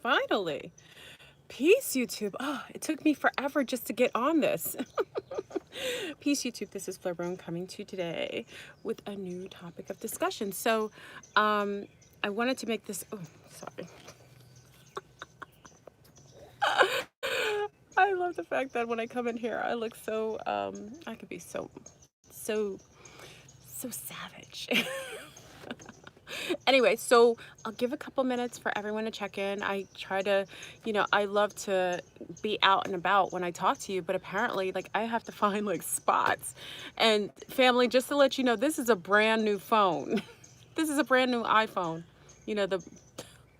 finally. Peace, YouTube. Oh, it took me forever just to get on this. Peace, YouTube. This is FleurBrun coming to you today with a new topic of discussion. So, I wanted to make this. Oh, sorry. I love the fact that when I come in here, I look so. I could be so savage. Anyway, so I'll give a couple minutes for everyone to check in. I try to, I love to be out and about when I talk to you, but apparently, like, I have to find like spots. And family, just to let you know, this is a brand new phone. This is a brand new iPhone.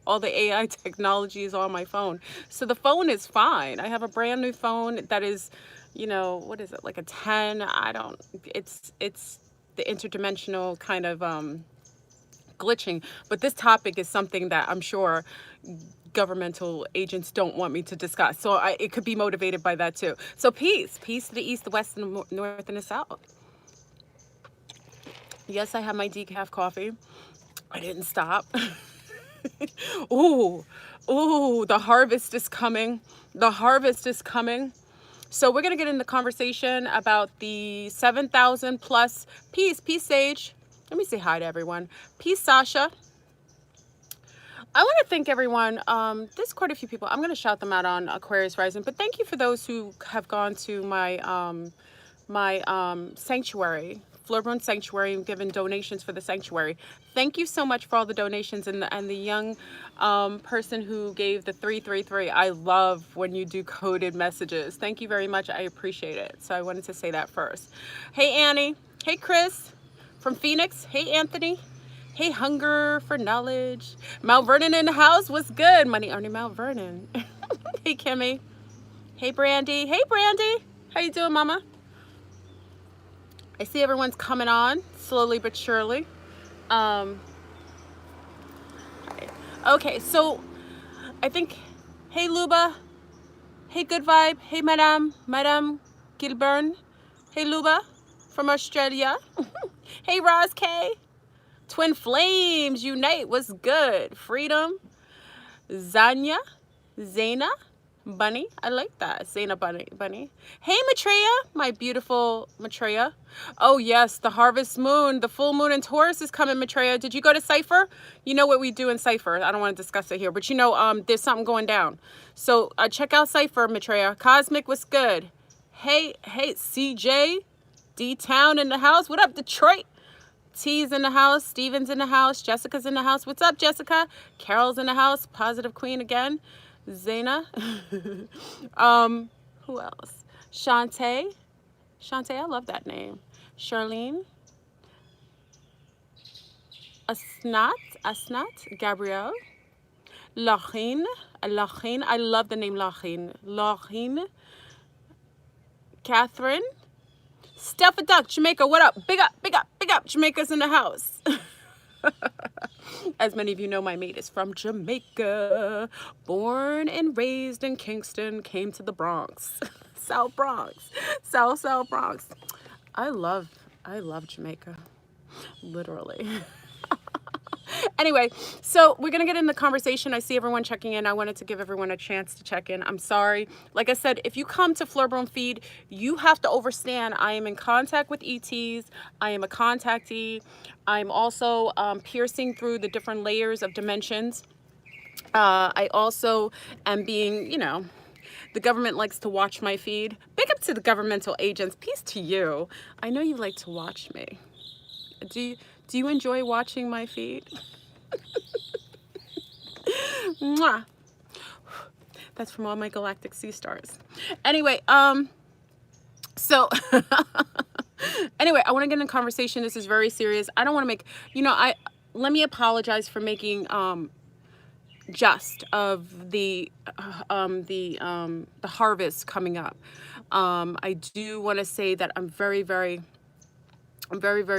All the AI technology is on my phone. So the phone is fine. I have a brand new phone that is, what is it? Like a 10. It's the interdimensional kind of glitching, but this topic is something that I'm sure governmental agents don't want me to discuss. So it could be motivated by that too. So peace to the east, the west, and the north, and the south. Yes, I have my decaf coffee. I didn't stop. Ooh, the harvest is coming. The harvest is coming. So we're going to get in the conversation about the 7,000 plus. Peace, Sage. Let me say hi to everyone. Peace, Sasha. I want to thank everyone. There's quite a few people. I'm going to shout them out on Aquarius Rising, but thank you for those who have gone to my sanctuary, FleurBrun Sanctuary, and given donations for the sanctuary. Thank you so much for all the donations and the young person who gave the 333. I love when you do coded messages. Thank you very much. I appreciate it. So I wanted to say that first. Hey, Annie. Hey, Chris from Phoenix. Hey, Anthony. Hey, Hunger for Knowledge. Mount Vernon in the house. What's good? Money earning Mount Vernon. Hey, Kimmy. Hey, Brandy. Hey, Brandy. How you doing, Mama? I see everyone's coming on slowly but surely. Okay, so I think, hey, Luba. Hey, Good Vibe. Hey, Madame Gilburn. Hey, Luba from Australia. Hey, Roz K. Twin Flames Unite. What's good? Freedom. Zanya. Zaina. Bunny. I like that. Zaina Bunny. Hey, Maitreya. My beautiful Maitreya. Oh, yes. The harvest moon. The full moon in Taurus is coming, Maitreya. Did you go to Cypher? You know what we do in Cypher. I don't want to discuss it here, but there's something going down. So check out Cypher, Maitreya. Cosmic, what's good? Hey, CJ. D-Town in the house. What up, Detroit? T's in the house. Steven's in the house. Jessica's in the house. What's up, Jessica? Carol's in the house. Positive Queen again. Zaina. Who else? Shantae, I love that name. Charlene. Asnat. Gabrielle. Lachin. I love the name Lachin. Catherine. Steph Duck, Jamaica, what up? Big up. Jamaica's in the house. As many of you know, my mate is from Jamaica. Born and raised in Kingston, came to the Bronx. South Bronx. South Bronx. I love Jamaica. Literally. Anyway, so we're going to get in the conversation. I see everyone checking in. I wanted to give everyone a chance to check in. I'm sorry. Like I said, if you come to FleurBrun feed, you have to understand I am in contact with ETs. I am a contactee. I'm also piercing through the different layers of dimensions. I also am being, the government likes to watch my feed. Big up to the governmental agents. Peace to you. I know you like to watch me. Do you enjoy watching my feed? Mwah. That's from all my galactic sea stars. Anyway, so anyway, I want to get in a conversation. This is very serious. I don't want to make, let me apologize for making just of the harvest coming up. I do want to say that I'm very, very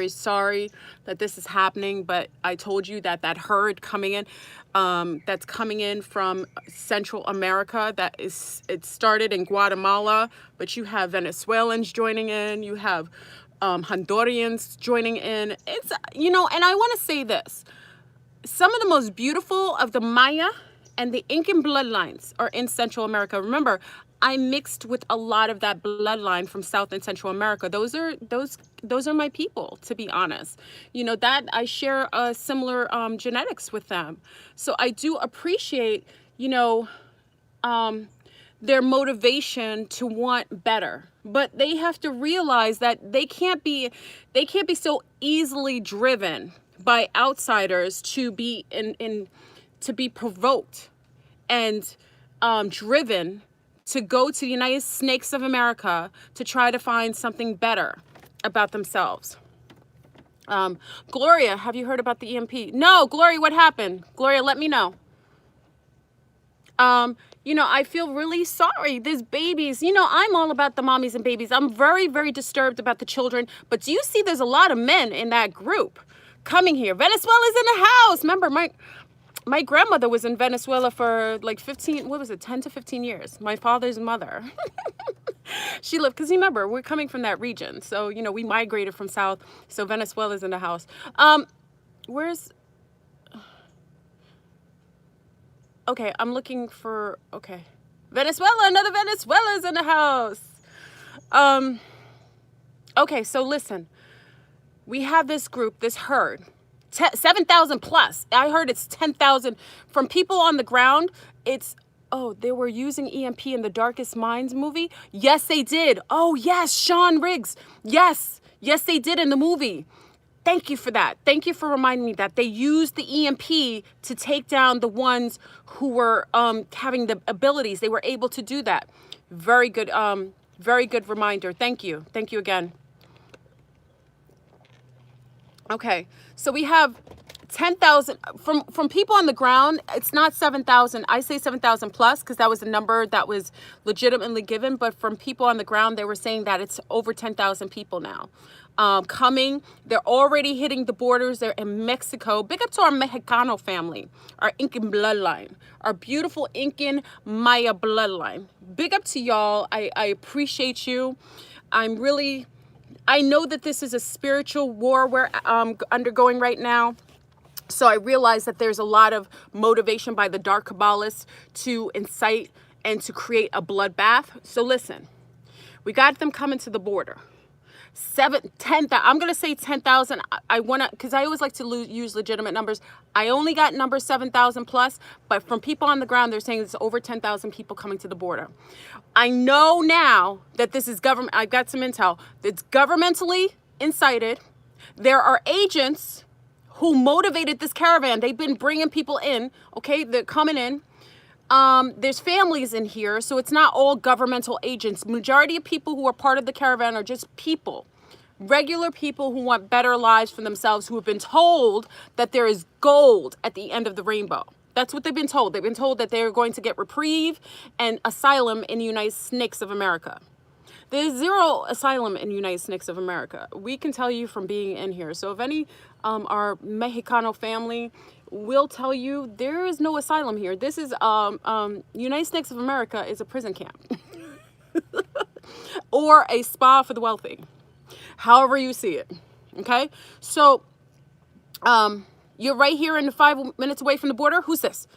sorry that this is happening, but I told you that herd coming in, that's coming in from Central America, it started in Guatemala, but you have Venezuelans joining in, you have Hondurans joining in. It's, and I want to say this, some of the most beautiful of the Maya And the Incan bloodlines are in Central America. Remember, I mixed with a lot of that bloodline from South and Central America. Those are my people, to be honest. You know, that I share similar genetics with them. So I do appreciate, you know, their motivation to want better. But they have to realize that they can't be so easily driven by outsiders to be to be provoked and driven to go to the United Snakes of America to try to find something better about themselves. Gloria, have you heard about the EMP? No, Gloria, what happened? Gloria, let me know. You know, I feel really sorry. There's babies. You know, I'm all about the mommies and babies. I'm very, very disturbed about the children. But do you see there's a lot of men in that group coming here? Venezuela's in the house. Remember, my grandmother was in Venezuela for like 10 to 15 years. My father's mother. She lived, because remember, we're coming from that region. So, you know, we migrated from South. So Venezuela's in the house. Okay, I'm looking for, okay. Venezuela, another Venezuela's in the house. Okay, so listen. We have this group, this herd. 7,000 plus. I heard it's 10,000. From people on the ground, it's, oh, they were using EMP in the Darkest Minds movie? Yes, they did. Oh, yes, Sean Riggs. Yes, they did in the movie. Thank you for that. Thank you for reminding me that they used the EMP to take down the ones who were having the abilities. They were able to do that. Very good reminder. Thank you. Thank you again. Okay, so we have 10,000 from people on the ground. It's not 7,000. I say 7,000 plus because that was the number that was legitimately given. But from people on the ground, they were saying that it's over 10,000 people now. Coming. They're already hitting the borders. They're in Mexico. Big up to our Mexicano family, our Incan bloodline, our beautiful Incan Maya bloodline. Big up to y'all. I appreciate you. I know that this is a spiritual war we're undergoing right now. So I realize that there's a lot of motivation by the dark Kabbalists to incite and to create a bloodbath. So listen, we got them coming to the border. 10,000. I'm going to say 10,000. I want to, because I always like to use legitimate numbers. I only got number 7,000 plus, but from people on the ground, they're saying it's over 10,000 people coming to the border. I know now that this is government. I've got some intel. It's governmentally incited. There are agents who motivated this caravan. They've been bringing people in. Okay, they're coming in. There's families in here, so it's not all governmental agents. Majority of people who are part of the caravan are just people, regular people who want better lives for themselves, who have been told that there is gold at the end of the rainbow. That's what they've been told. They've been told that they're going to get reprieve and asylum in the United Snakes of America. There's zero asylum in the United Snakes of America. We can tell you from being in here. So if any, our Mexicano family will tell you there is no asylum here. This is, United Snakes of America is a prison camp or a spa for the wealthy, however you see it. Okay. So, you're right here in the 5 minutes away from the border. Who's this?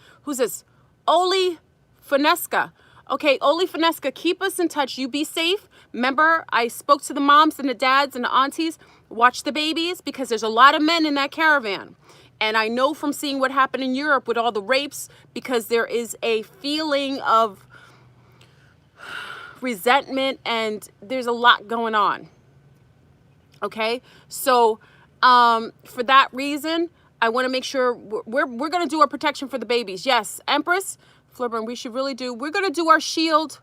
Oli Finesca. Okay, Oli Finesca, keep us in touch. You be safe. Remember, I spoke to the moms and the dads and the aunties. Watch the babies, because there's a lot of men in that caravan. And I know from seeing what happened in Europe with all the rapes, because there is a feeling of resentment and there's a lot going on. Okay, so for that reason, I want to make sure we're going to do our protection for the babies. Yes, Empress, FleurBrun, we should really do. We're going to do our shield.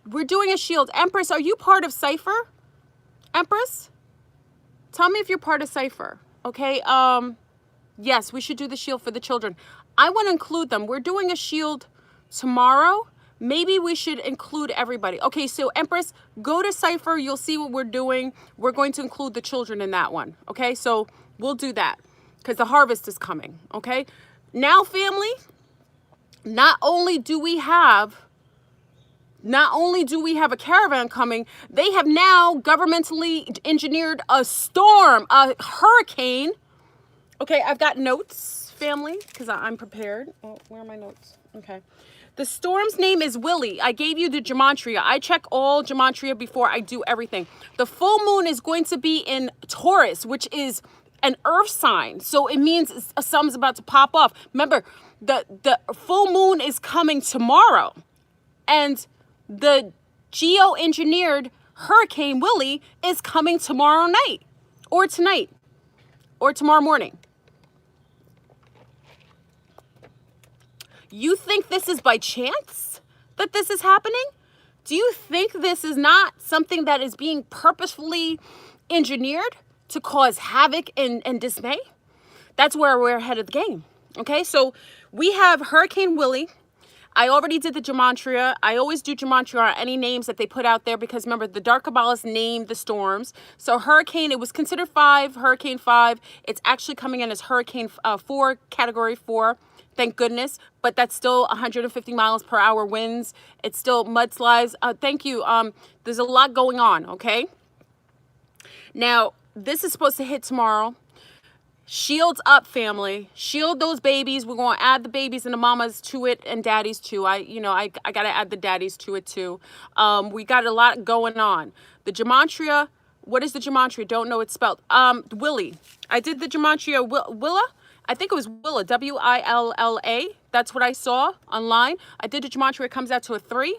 We're doing a shield. Empress, are you part of Cypher? Empress, tell me if you're part of Cypher. Okay. Yes, we should do the shield for the children. I want to include them. We're doing a shield tomorrow. Maybe we should include everybody. Okay, so Empress, go to Cypher. You'll see what we're doing. We're going to include the children in that one. Okay, so we'll do that because the harvest is coming. Okay, now family, not only do we have a caravan coming, they have now governmentally engineered a storm, a hurricane. Okay, I've got notes. family, because I'm prepared. Oh, where are my notes? Okay. The storm's name is Willie. I gave you the gematria. I check all gematria before I do everything. The full moon is going to be in Taurus, which is an earth sign. So it means something's about to pop off. Remember, the full moon is coming tomorrow. And the geoengineered Hurricane Willie is coming tomorrow night or tonight or tomorrow morning. You think this is by chance that this is happening? Do you think this is not something that is being purposefully engineered to cause havoc and dismay? That's where we're ahead of the game. Okay, so we have Hurricane Willie. I already did the gematria. I always do gematria on any names that they put out there because remember, the Dark Kabbalists named the storms. So Hurricane, it was considered 5, Hurricane 5. It's actually coming in as Hurricane 4, Category 4. Thank goodness, but that's still 150 miles per hour winds. It's still mudslides. Thank you. There's a lot going on, okay? Now, this is supposed to hit tomorrow. Shields up, family. Shield those babies. We're going to add the babies and the mamas to it and daddies too. I got to add the daddies to it too. We got a lot going on. The gematria, what is the gematria? Don't know it's spelled. Willie. I did the gematria Willa. I think it was Willa, W-I-L-L-A. That's what I saw online. I did the gematria. It comes out to a 3.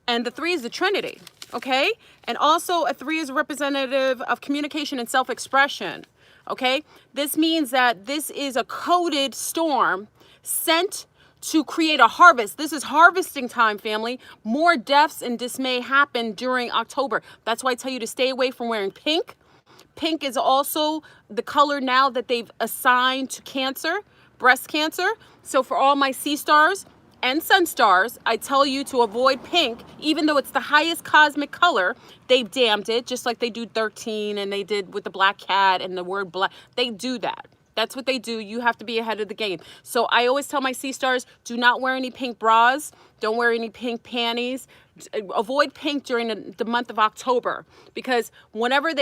And the 3 is the Trinity, okay? And also a 3 is a representative of communication and self-expression, okay? This means that this is a coded storm sent to create a harvest. This is harvesting time, family. More deaths and dismay happen during October. That's why I tell you to stay away from wearing pink. Pink is also the color now that they've assigned to cancer, breast cancer. So for all my sea stars and sun stars, I tell you to avoid pink, even though it's the highest cosmic color. They've damned it, just like they do 13 and they did with the black cat and the word black. They do that. That's what they do. You have to be ahead of the game. So I always tell my sea stars, do not wear any pink bras. Don't wear any pink panties. Avoid pink during the month of October, because whenever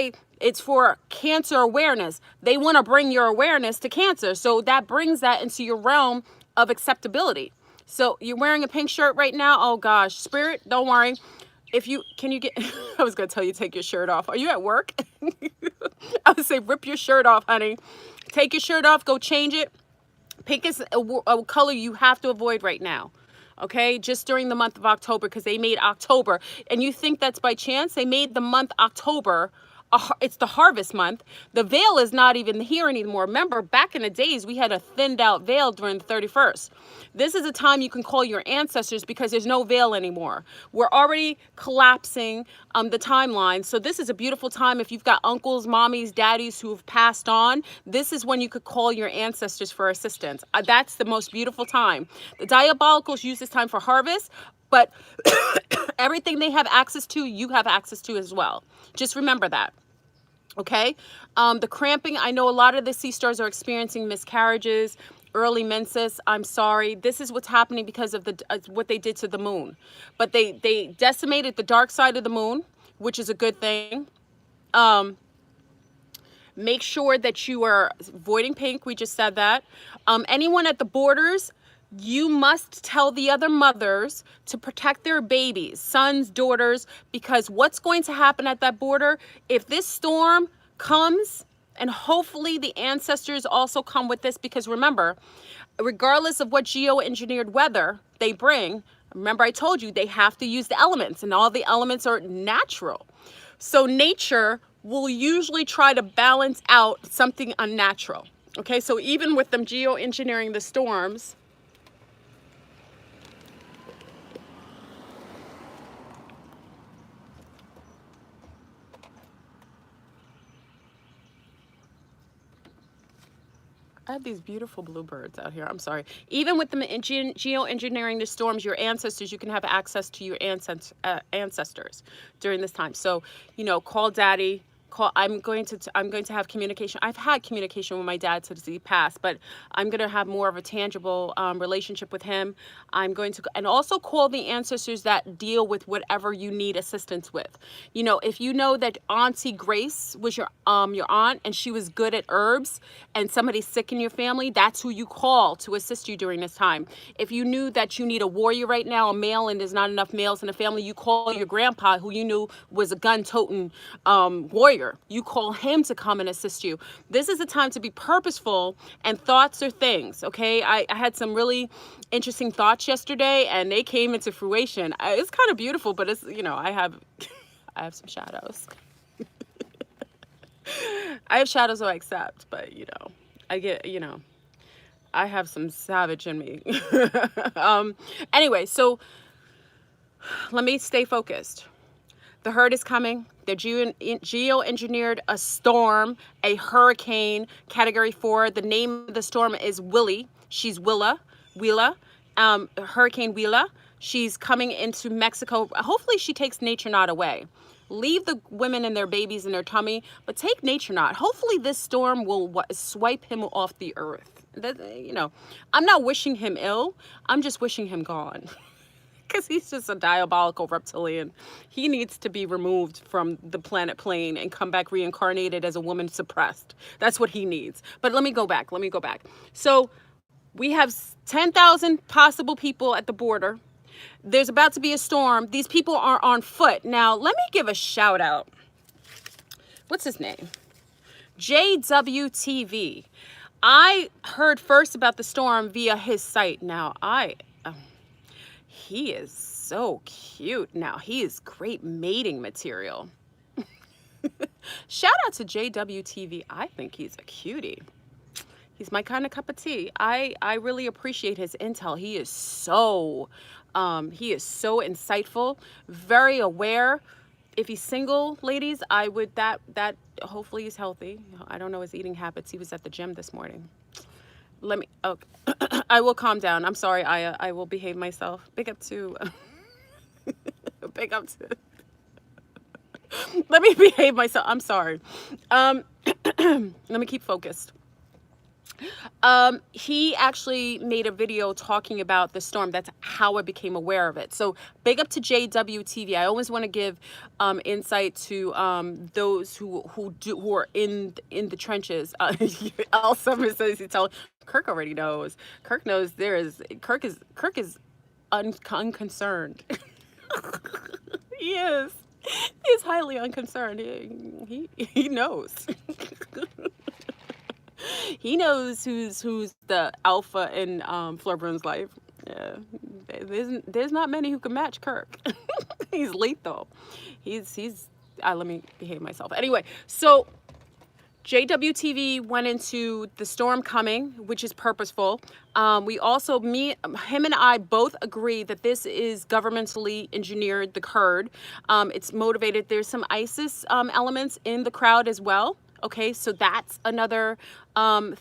it's for cancer awareness, they want to bring your awareness to cancer. So that brings that into your realm of acceptability. So you're wearing a pink shirt right now. Oh gosh, Spirit, don't worry. Can you get, I was going to tell you, take your shirt off. Are you at work? I would say, rip your shirt off, honey. Take your shirt off, go change it. Pink is a color you have to avoid right now. Okay, just during the month of October, because they made October. And you think that's by chance? They made the month October. It's the harvest month. The veil is not even here anymore. Remember, back in the days, we had a thinned out veil during the 31st. This is a time you can call your ancestors because there's no veil anymore. We're already collapsing the timeline. So this is a beautiful time. If you've got uncles, mommies, daddies who have passed on, this is when you could call your ancestors for assistance. That's the most beautiful time. The diabolicals use this time for harvest, but everything they have access to, you have access to as well. Just remember that. Okay, the cramping, I know a lot of the sea stars are experiencing miscarriages, early menses. I'm sorry. This is what's happening because of what they did to the moon. But they decimated the dark side of the moon, which is a good thing. Make sure that you are avoiding pink. We just said that. Anyone at the borders, you must tell the other mothers to protect their babies, sons, daughters, because what's going to happen at that border, if this storm comes, and hopefully the ancestors also come with this, because remember, regardless of what geoengineered weather they bring, remember I told you they have to use the elements, and all the elements are natural. So nature will usually try to balance out something unnatural. Okay, so even with them geoengineering the storms, I have these beautiful bluebirds out here. I'm sorry. Even with them geoengineering the storms, your ancestors, you can have access to your ancestors during this time. So, you know, call daddy, I'm going to have communication. I've had communication with my dad since he passed, but I'm going to have more of a tangible relationship with him. I'm going to, and also call the ancestors that deal with whatever you need assistance with. You know, if you know that Auntie Grace was your aunt and she was good at herbs, and somebody's sick in your family, that's who you call to assist you during this time. If you knew that you need a warrior right now, a male, and there's not enough males in the family, you call your grandpa, who you knew was a gun-toting warrior. You call him to come and assist you. This is a time to be purposeful, and thoughts are things, okay? I had some really interesting thoughts yesterday, and they came into fruition. It's kind of beautiful, but it's, you know, I have some shadows. I have shadows I accept, but, you know, I get, you know, I have some savage in me. Anyway, so let me stay focused. The herd is coming. They're geo-engineered a storm, a hurricane, category 4. The name of the storm is Willie. She's Willa, Hurricane Willa. She's coming into Mexico. Hopefully she takes nature not away. Leave the women and their babies in their tummy, but take nature not. Hopefully this storm will swipe him off the earth. You know, I'm not wishing him ill. I'm just wishing him gone. Because he's just a diabolical reptilian. He needs to be removed from the planet plane and come back reincarnated as a woman suppressed. That's what he needs. But let me go back. So we have 10,000 possible people at the border. There's about to be a storm. These people are on foot. Now, let me give a shout out. What's his name? JWTV. I heard first about the storm via his site. Now, he is so cute. Now, he is great mating material. Shout out to JWTV. I think he's a cutie. He's my kind of cup of tea. I really appreciate his intel. He is so insightful, very aware. If he's single, ladies, I would that hopefully he's healthy. I don't know his eating habits. He was at the gym this morning. Okay. I will calm down. I'm sorry, Aya. I will behave myself. Big up to let me behave myself. I'm sorry. Let me keep focused. He actually made a video talking about the storm. That's how I became aware of it. So big up to JWTV. I always want to give insight to those who are in the trenches. L Summer says he told Kirk already knows. Kirk knows Kirk is unconcerned. He is. He's highly unconcerned. He knows. He knows who's the alpha in FleurBrun's life. Yeah, there's not many who can match Kirk. He's lethal. Let me behave myself. Anyway, so JWTV went into the storm coming, which is purposeful. We also, him and I both agree that this is governmentally engineered, the herd. It's motivated. There's some ISIS elements in the crowd as well. Okay, so that's another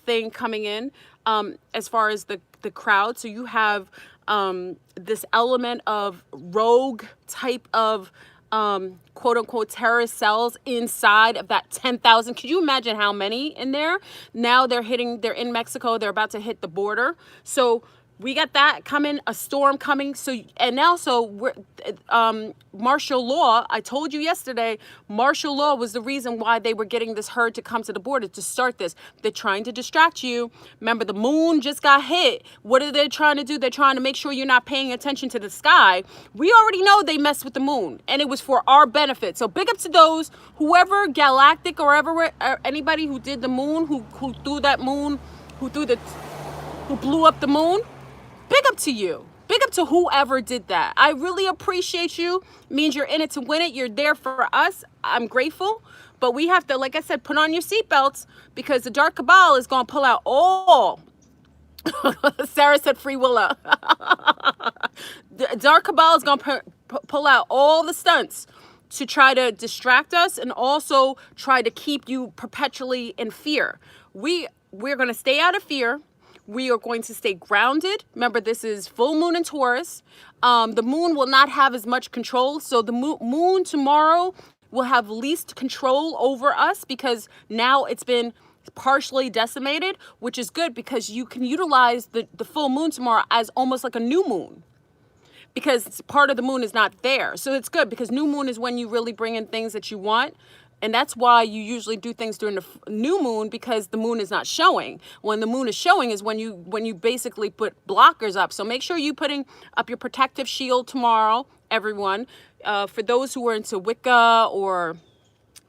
thing coming in as far as the crowd. So you have this element of rogue type of quote unquote terrorist cells inside of that 10,000. Could you imagine how many in there? Now they're in Mexico. They're about to hit the border. So we got that coming, a storm coming. So, and also we're, martial law. I told you yesterday, martial law was the reason why they were getting this herd to come to the border to start this. They're trying to distract you. Remember, the moon just got hit. What are they trying to do? They're trying to make sure you're not paying attention to the sky. We already know they messed with the moon, and it was for our benefit. So big up to those, whoever galactic or anybody who did the moon, who threw that moon, who blew up the moon. Big up to you. Big up to whoever did that. I really appreciate you. It means you're in it to win it. You're there for us. I'm grateful. But we have to, like I said, put on your seatbelts, because the Dark Cabal is going to pull out all. Sarah said free Willa. The Dark Cabal is going to pull out all the stunts to try to distract us and also try to keep you perpetually in fear. We're going to stay out of fear. We are going to stay grounded. Remember, this is full moon in Taurus. The moon will not have as much control. So the moon tomorrow will have least control over us, because now it's been partially decimated, which is good because you can utilize the full moon tomorrow as almost like a new moon, because part of the moon is not there. So it's good, because new moon is when you really bring in things that you want. And that's why you usually do things during the new moon, because the moon is not showing. When the moon is showing is when you basically put blockers up. So make sure you putting up your protective shield tomorrow, everyone. For those who are into Wicca or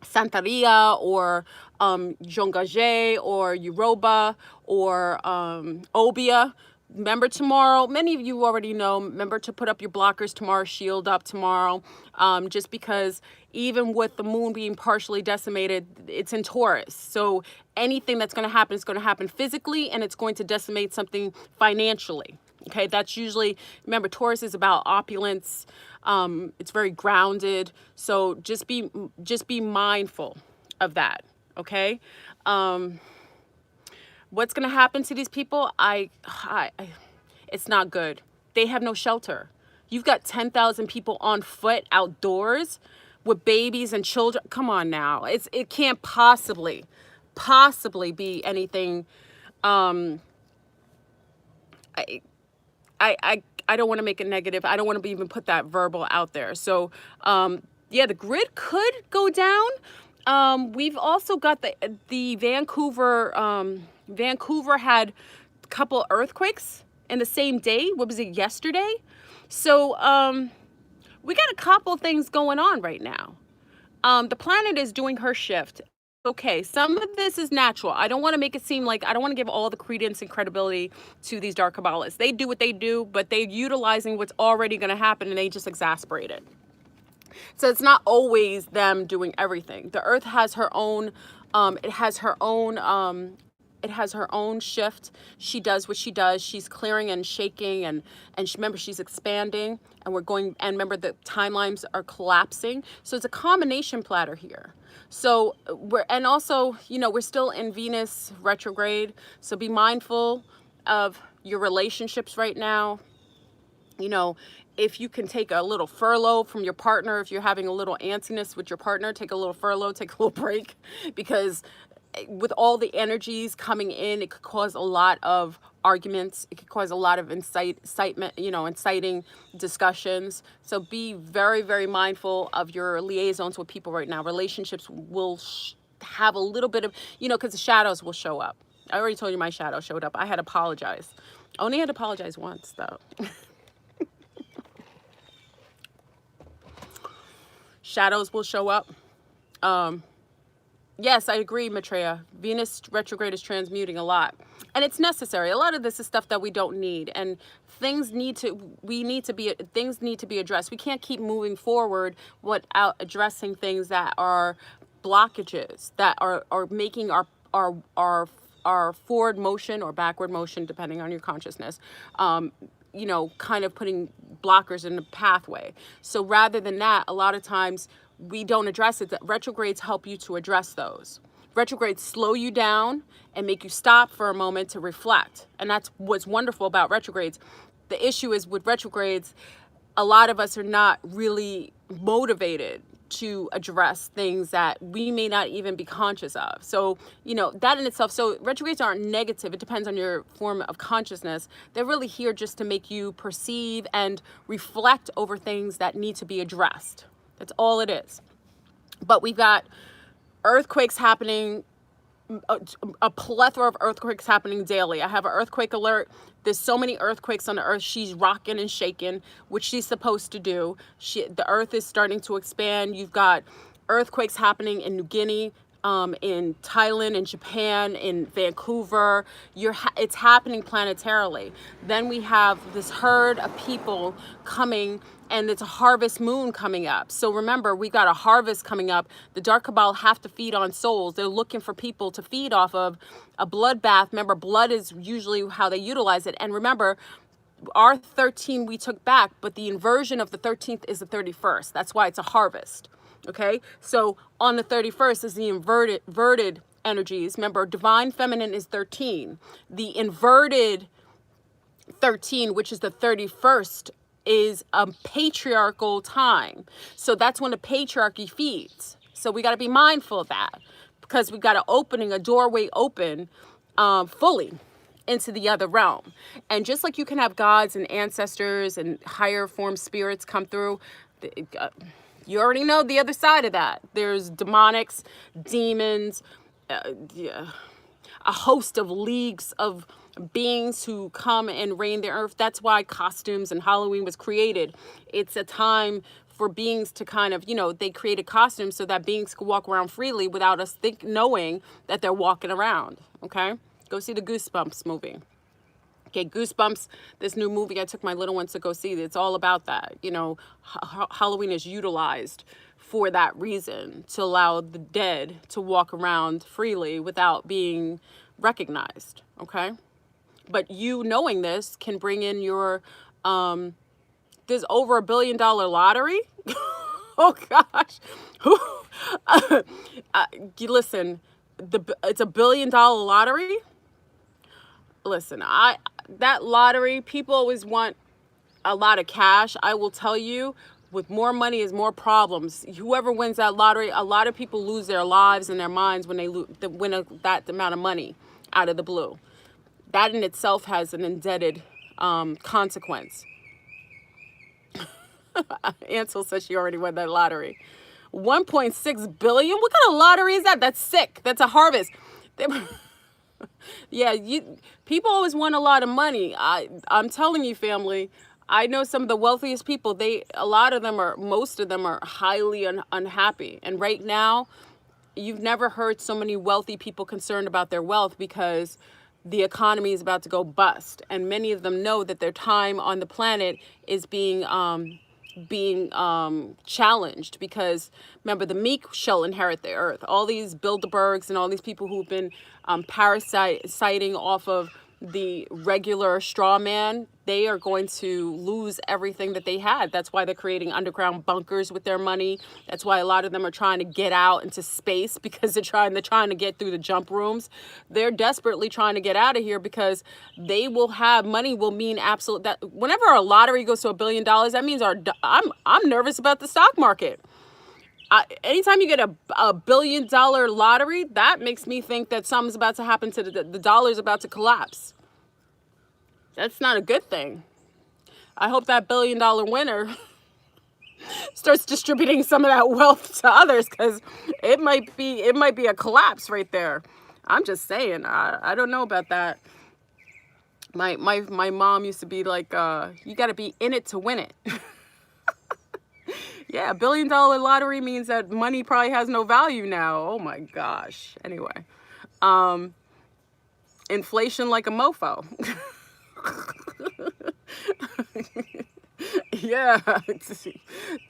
Santeria or Jongage or Yoruba or Obia, remember tomorrow, many of you already know, remember to put up your blockers tomorrow, shield up tomorrow, just because even with the moon being partially decimated, it's in Taurus. So anything that's going to happen is going to happen physically, and it's going to decimate something financially. Okay, that's usually, remember, Taurus is about opulence. It's very grounded. So just be mindful of that. Okay. What's going to happen to these people? It's not good. They have no shelter. You've got 10,000 people on foot outdoors with babies and children. Come on now. It can't possibly be anything. I don't want to make it negative. I don't want to even put that verbal out there. So, yeah, the grid could go down. We've also got the Vancouver. Vancouver had a couple earthquakes in the same day. What was it, yesterday? So we got a couple things going on right now. The planet is doing her shift. Okay, some of this is natural. I don't want to make it seem like, I don't want to give all the credence and credibility to these dark Kabbalists. They do what they do, but they're utilizing what's already going to happen, and they just exasperate it. So it's not always them doing everything. The earth has her own, it has her own shift. She does what she does. She's clearing and shaking, and remember, she's expanding, and we're going, and remember, the timelines are collapsing. So it's a combination platter here. So and also, you know, we're still in Venus retrograde. So be mindful of your relationships right now. You know, if you can take a little furlough from your partner, if you're having a little antsiness with your partner, take a little furlough, take a little break, because with all the energies coming in, it could cause a lot of arguments. It could cause a lot of incitement, you know, inciting discussions. So be very, very mindful of your liaisons with people right now. Relationships will have a little bit of, you know, because the shadows will show up. I already told you my shadow showed up. I had to apologize. I only had to apologize once, though. Shadows will show up. Yes, I agree, Maitreya. Venus retrograde is transmuting a lot. And it's necessary. A lot of this is stuff that we don't need. And things need to be addressed. We can't keep moving forward without addressing things that are blockages, that are making our forward motion or backward motion, depending on your consciousness, you know, kind of putting blockers in the pathway. So rather than that, a lot of times we don't address it. That retrogrades help you to address those. Retrogrades slow you down and make you stop for a moment to reflect. And that's what's wonderful about retrogrades. The issue is with retrogrades, a lot of us are not really motivated to address things that we may not even be conscious of. So, you know, that in itself, so retrogrades aren't negative. It depends on your form of consciousness. They're really here just to make you perceive and reflect over things that need to be addressed. That's all it is. But we've got earthquakes happening, a plethora of earthquakes happening daily. I have an earthquake alert. There's so many earthquakes on the earth. She's rocking and shaking, which she's supposed to do. The earth is starting to expand. You've got earthquakes happening in New Guinea, in Thailand, in Japan, in Vancouver. It's happening planetarily. Then we have this herd of people coming, and it's a harvest moon coming up. So remember, we got a harvest coming up. The Dark Cabal have to feed on souls. They're looking for people to feed off of. A bloodbath. Remember, blood is usually how they utilize it. And remember, our 13 we took back, but the inversion of the 13th is the 31st. That's why it's a harvest. Okay, so on the 31st is the inverted energies. Remember, divine feminine is 13. The inverted 13, which is the 31st is a patriarchal time. So that's when the patriarchy feeds. So we got to be mindful of that, because we got a doorway open fully into the other realm. And just like you can have gods and ancestors and higher form spirits come through, you already know the other side of that. There's demonics, demons, yeah, a host of leagues of beings who come and reign the earth. That's why costumes and Halloween was created. It's a time for beings to kind of, they created costumes so that beings could walk around freely without us knowing that they're walking around. Okay, go see the Goosebumps movie. Okay, Goosebumps, this new movie I took my little ones to go see. It's all about that. Halloween is utilized for that reason, to allow the dead to walk around freely without being recognized. Okay, but you knowing this can bring in your there's over $1 billion lottery. Oh gosh. Listen, it's $1 billion lottery. Listen, that lottery, people always want a lot of cash. I will tell you, with more money is more problems. Whoever wins that lottery, a lot of people lose their lives and their minds when they win that amount of money out of the blue. That in itself has an indebted consequence. Ansel says she already won that lottery. 1.6 billion? What kind of lottery is that? That's sick. That's a harvest. Yeah, people always want a lot of money. I'm telling you, family, I know some of the wealthiest people, most of them are highly unhappy. And right now, you've never heard so many wealthy people concerned about their wealth, because the economy is about to go bust. And many of them know that their time on the planet is being challenged, because remember, the meek shall inherit the earth. All these Bilderbergs and all these people who've been parasiting off of the regular straw man, they are going to lose everything that they had. That's why they're creating underground bunkers with their money. That's why a lot of them are trying to get out into space, because they're trying to get through the jump rooms. They're desperately trying to get out of here, because they will have money will mean absolute that whenever a lottery goes to $1 billion, that means I'm nervous about the stock market. Anytime you get a $1 billion lottery, that makes me think that something's about to happen to the dollar's about to collapse. That's not a good thing. I hope that $1 billion winner starts distributing some of that wealth to others, because it might be a collapse right there. I'm just saying. I don't know about that. My mom used to be like, you got to be in it to win it. Yeah, $1 billion lottery means that money probably has no value now. Oh my gosh. Anyway, inflation like a mofo. Yeah,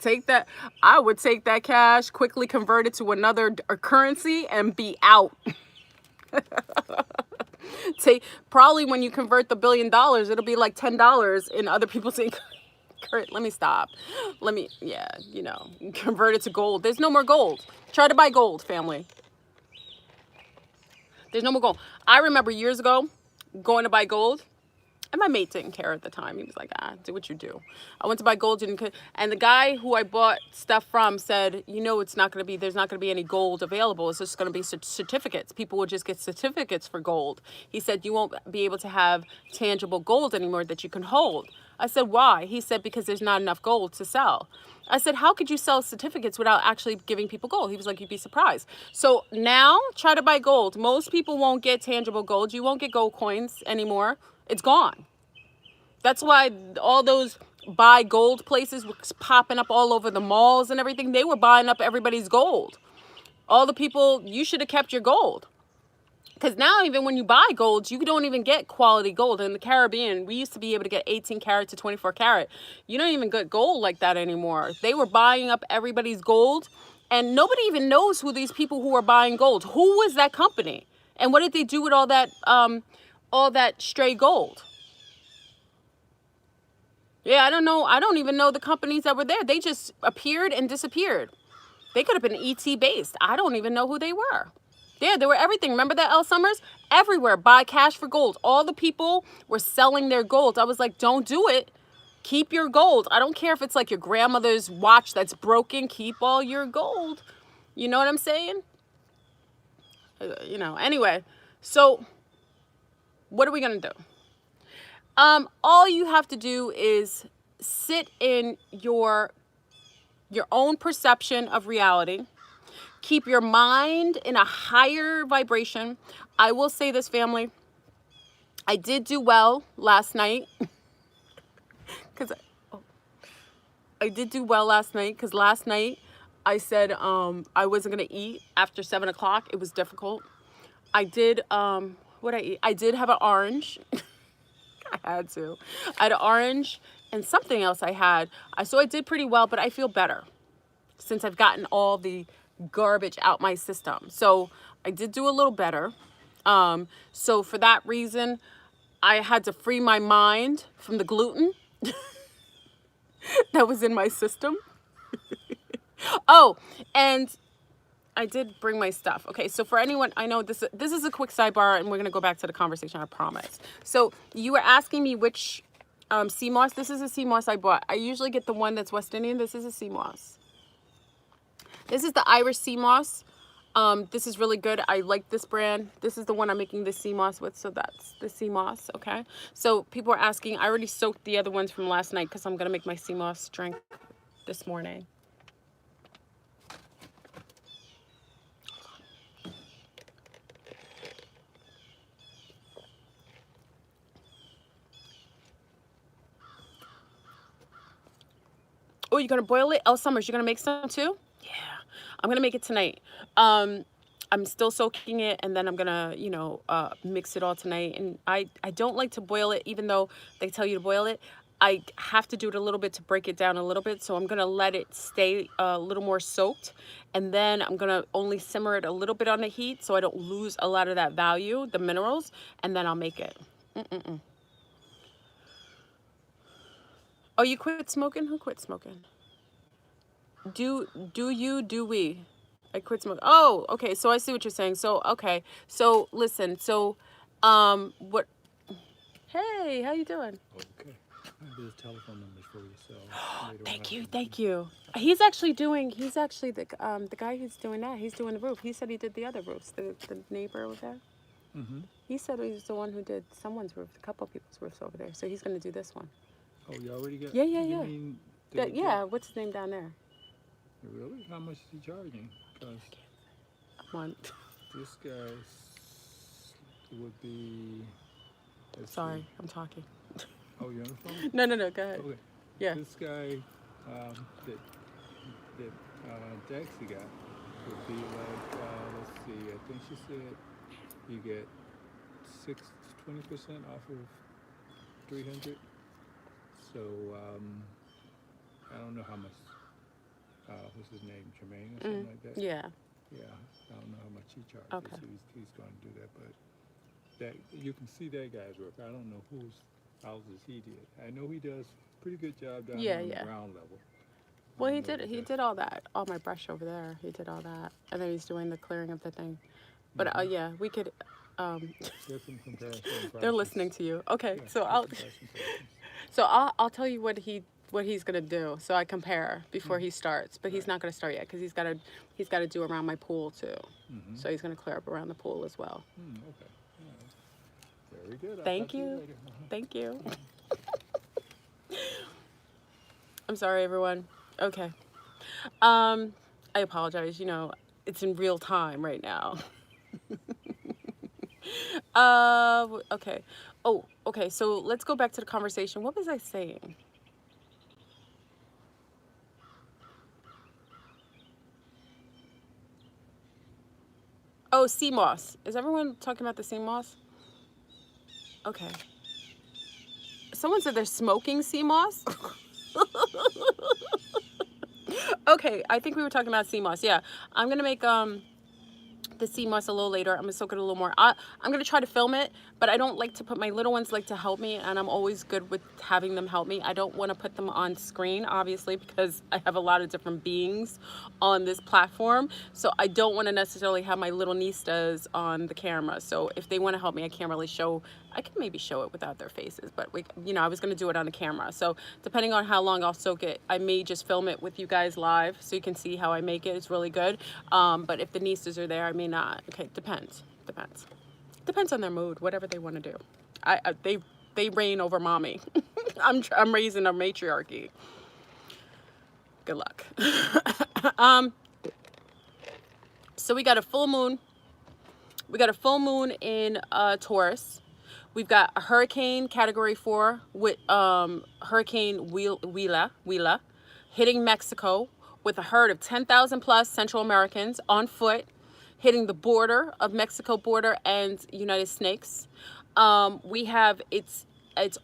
take that. I would take that cash, quickly convert it to another currency, and be out. Probably when you convert the $1 billion, it'll be like $10 in other people's income. Let me stop. Convert it to gold. There's no more gold. Try to buy gold, family. There's no more gold. I remember years ago going to buy gold, and my mate didn't care at the time. He was like, do what you do. I went to buy gold, and the guy who I bought stuff from said, there's not going to be any gold available. It's just going to be certificates. People will just get certificates for gold. He said, you won't be able to have tangible gold anymore that you can hold. I said, why? He said, because there's not enough gold to sell. I said, how could you sell certificates without actually giving people gold? He was like, you'd be surprised. So now try to buy gold. Most people won't get tangible gold. You won't get gold coins anymore. It's gone. That's why all those buy gold places were popping up all over the malls and everything. They were buying up everybody's gold. All the people, you should have kept your gold. Because now even when you buy gold, you don't even get quality gold. In the Caribbean, we used to be able to get 18 karat to 24 karat. You don't even get gold like that anymore. They were buying up everybody's gold, and nobody even knows who these people who are buying gold. Who was that company? And what did they do with all that stray gold? Yeah, I don't know. I don't even know the companies that were there. They just appeared and disappeared. They could have been ET based. I don't even know who they were. Yeah, they were everything. Remember that, L. Summers? Everywhere. Buy cash for gold. All the people were selling their gold. I was like, don't do it. Keep your gold. I don't care if it's like your grandmother's watch that's broken. Keep all your gold. You know what I'm saying? You know, anyway. So what are we going to do? All you have to do is sit in your own perception of reality. Keep your mind in a higher vibration. I will say this, family. I did do well last night. Because I did do well last night. Because last night I said I wasn't going to eat after 7 o'clock. It was difficult. I did, what I eat? I did have an orange. I had to. I had an orange and something else I had. So I did pretty well, but I feel better since I've gotten all the garbage out my system. So I did do a little better. So for that reason, I had to free my mind from the gluten that was in my system. Oh, and I did bring my stuff. Okay, so for anyone, I know this is a quick sidebar, and we're going to go back to the conversation, I promise. So you were asking me which sea moss. This is a sea moss I bought. I usually get the one that's West Indian. This is a sea moss. This is the Irish sea moss. This is really good. I like this brand. This is the one I'm making the sea moss with, so that's the sea moss, okay? So people are asking, I already soaked the other ones from last night because I'm going to make my sea moss drink this morning. Oh, you're going to boil it? Oh, Summers, you're going to make some too? Yeah. I'm going to make it tonight. I'm still soaking it, and then I'm going to, you know, mix it all tonight. And I don't like to boil it, even though they tell you to boil it. I have to do it a little bit to break it down a little bit. So I'm going to let it stay a little more soaked. And then I'm going to only simmer it a little bit on the heat so I don't lose a lot of that value, the minerals. And then I'll make it. Oh, you quit smoking? Who quit smoking? Do we? I quit smoking. Oh, okay. So I see what you're saying. So, okay. So listen, so, what, hey, how you doing? Okay. There's telephone numbers for you, so. Thank you. He's actually the guy who's doing that. He's doing the roof. He said he did the other roofs, the neighbor over there. Mm-hmm. He said he was the one who did someone's roof, a couple of people's roofs over there. So he's going to do this one. Oh, you already got? Yeah. Yeah. What's his name down there? Really? How much is he charging? Because A month. this guy would be. Sorry, I'm talking. Oh, you're on the phone? No, go ahead. Okay. Yeah. This guy that Daxie got would be like, let's see, I think she said you get 20% off of 300. So I don't know how much. What's his name? Jermaine or something like that. Yeah. Yeah. I don't know how much he charges. Okay. So he's going to do that, but that you can see that guy's work. I don't know whose houses he did. I know he does a pretty good job down on the ground level. Well, he did all that. All my brush over there. He did all that, and then he's doing the clearing of the thing. But yeah, we could. There's some comparison. They're listening to you. Okay, Yeah, so I'll tell you what he's gonna do, so I compare before he starts. But he's not gonna start yet because he's gotta do around my pool too. So he's gonna clear up around the pool as well. Okay. Yeah. Very good. Thank you. Thank you. I'm sorry, everyone. Okay. I apologize. You know, it's in real time right now. Okay. Oh, okay. So let's go back to the conversation. What was I saying? Oh, sea moss. Is everyone talking about the sea moss? Okay. Someone said they're smoking sea moss. Okay, I think we were talking about sea moss. Yeah, I'm gonna make the sea moss a little later. I'm gonna soak it a little more. I'm gonna try to film it, but I don't like to put, my little ones like to help me, and I'm always good with having them help me. I don't want to put them on screen, obviously, because I have a lot of different beings on this platform, so I don't want to necessarily have my little niece's on the camera. So if they want to help me, I can't really show I can maybe show it without their faces, but I was going to do it on the camera. So depending on how long I'll soak it, I may just film it with you guys live so you can see how I make it. It's really good. But if the nieces are there, I may not. Okay, depends. Depends on their mood, whatever they want to do. They reign over mommy. I'm raising a matriarchy. Good luck. So we got a full moon. We got a full moon in Taurus. We've got a hurricane category 4 with Hurricane Willa hitting Mexico with a herd of 10,000 plus Central Americans on foot, hitting the border of Mexico border and United States. We have it's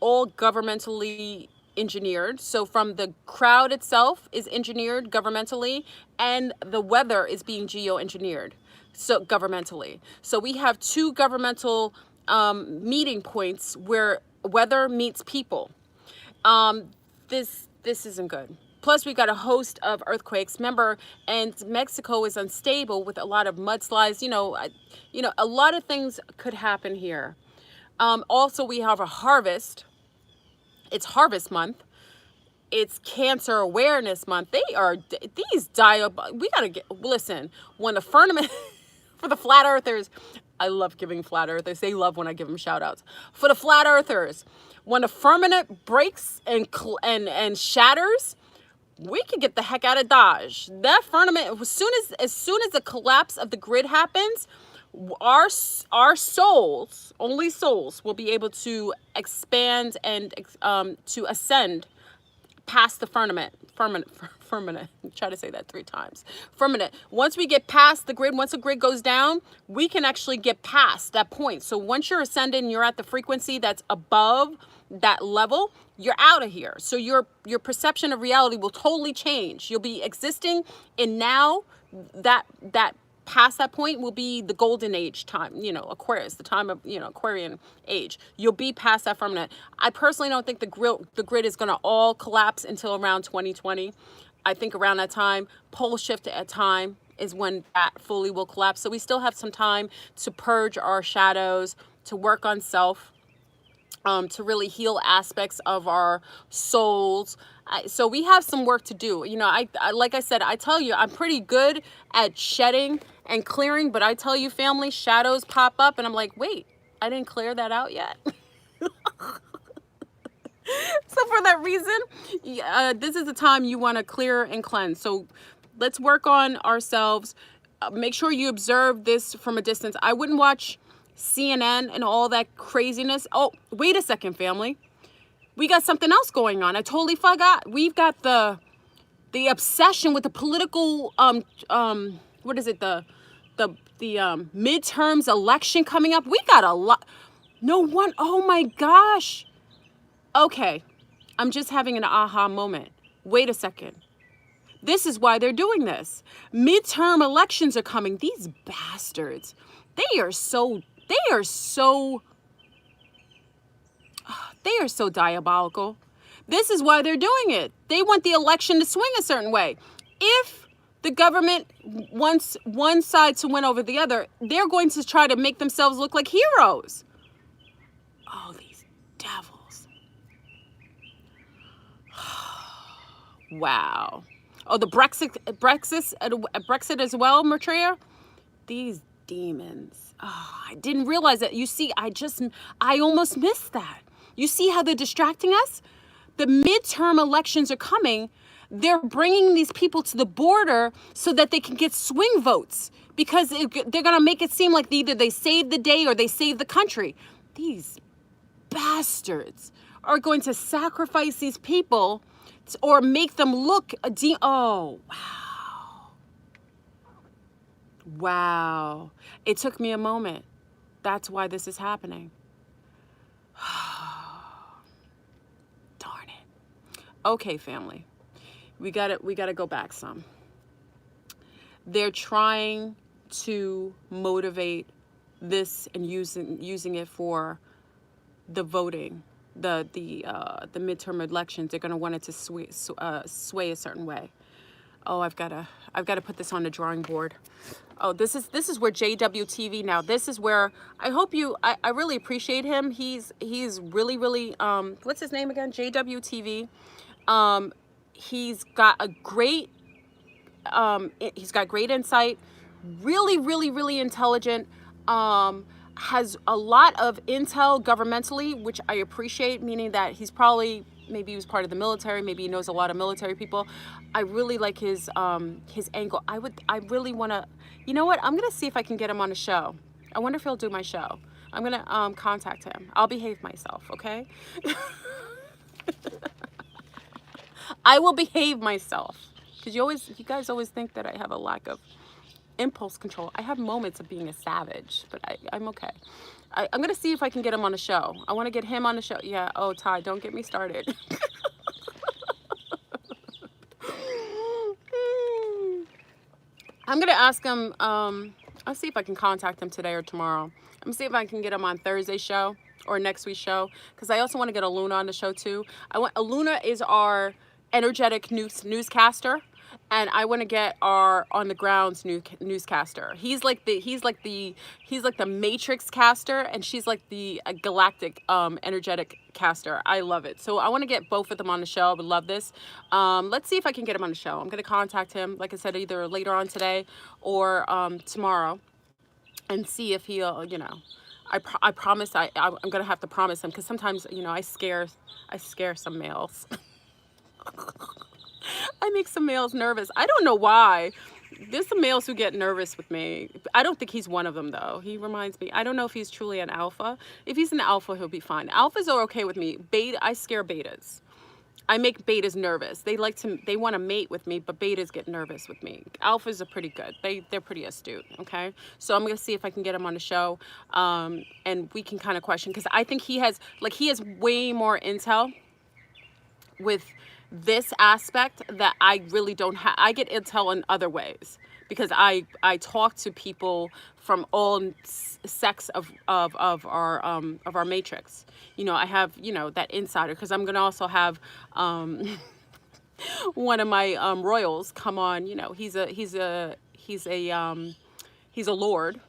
all governmentally engineered. So from the crowd itself is engineered governmentally, and the weather is being geoengineered, so governmentally. So we have two governmental meeting points where weather meets people. This isn't good. Plus, we got a host of earthquakes. Remember, and Mexico is unstable with a lot of mudslides. A lot of things could happen here. Also, we have a harvest. It's harvest month. It's Cancer Awareness Month. We gotta listen. When the firmament for the flat earthers, I love giving flat earthers. They love when I give them shout outs. For the flat earthers, when the firmament breaks and shatters, we can get the heck out of Dodge. That firmament, as soon as the collapse of the grid happens, our souls, only souls, will be able to expand and to ascend past the firmament. Try to say that 3 times. Firmament. Once we get past the grid, once the grid goes down, we can actually get past that point. So once you're ascending, you're at the frequency that's above that level, you're out of here. So your perception of reality will totally change. You'll be existing in now. That past that point will be the golden age time, Aquarius, the time of, Aquarian age. You'll be past that firmament. I personally don't think the grid is going to all collapse until around 2020. I think around that time, pole shift at time is when that fully will collapse. So we still have some time to purge our shadows, to work on self, to really heal aspects of our souls. So we have some work to do. I like I said, I tell you, I'm pretty good at shedding and clearing, but I tell you, family, shadows pop up and I'm like, wait, I didn't clear that out yet. So for that reason, this is the time you want to clear and cleanse. So let's work on ourselves. Make sure you observe this from a distance. I wouldn't watch CNN and all that craziness. Oh, wait a second, family. We got something else going on. I totally forgot. We've got the obsession with the political what is it? The midterms election coming up. We got a lot. No one. Oh my gosh. Okay. I'm just having an aha moment. Wait a second. This is why they're doing this. Midterm elections are coming. These bastards. They are so diabolical. This is why they're doing it. They want the election to swing a certain way. If the government wants one side to win over the other, they're going to try to make themselves look like heroes. Oh, these devils. Wow. Oh, the Brexit as well, Maitreya. These demons. Oh, I didn't realize that. You see, I almost missed that. You see how they're distracting us? The midterm elections are coming. They're bringing these people to the border so that they can get swing votes, because they're going to make it seem like either they saved the day or they saved the country. These bastards are going to sacrifice these people or make them look oh, wow. Wow. It took me a moment. That's why this is happening. Darn it. Okay, family. We gotta go back some. They're trying to motivate this and using it for the voting, the midterm elections. They're gonna want it to sway a certain way. Oh, I've got to put this on the drawing board. Oh, this is where JWTV now. This is where I hope I really appreciate him. He's really what's his name again? JWTV. He's got a great he's got great insight, really intelligent, has a lot of intel governmentally, which I appreciate, meaning that he's probably, maybe he was part of the military, maybe he knows a lot of military people. I really like his angle. I really want to, you know what, I'm going to see if I can get him on a show. I wonder if he'll do my show. I'm going to contact him. I'll behave myself, okay? I will behave myself. Because you guys always think that I have a lack of impulse control. I have moments of being a savage, but I'm okay. I'm going to see if I can get him on a show. I want to get him on the show. Yeah, oh, Ty, don't get me started. I'm going to ask him, I'll see if I can contact him today or tomorrow. I'm going to see if I can get him on Thursday's show or next week's show, because I also want to get Aluna on the show too. Aluna is our energetic newscaster, and I want to get our on the grounds newscaster. He's like the Matrix caster, and she's like the galactic energetic caster. I love it. So I want to get both of them on the show. I would love this. Let's see if I can get him on the show. I'm going to contact him, like I said, either later on today or tomorrow, and see if he'll, you know, I promise I'm going to have to promise him, because sometimes, you know, I scare some males. I make some males nervous. I don't know why. There's some males who get nervous with me. I don't think he's one of them, though. He reminds me. I don't know if he's truly an alpha. If he's an alpha, he'll be fine. Alphas are okay with me. I scare betas. I make betas nervous. They want to mate with me, but betas get nervous with me. Alphas are pretty good. They're pretty astute. Okay, so I'm gonna see if I can get him on the show, and we can kind of question, because I think he has way more intel with this aspect that I really don't have. I get intel in other ways, because I talk to people from all sects of our matrix. You know, I have, you know, that insider, because I'm gonna also have one of my royals come on. You know, he's a lord,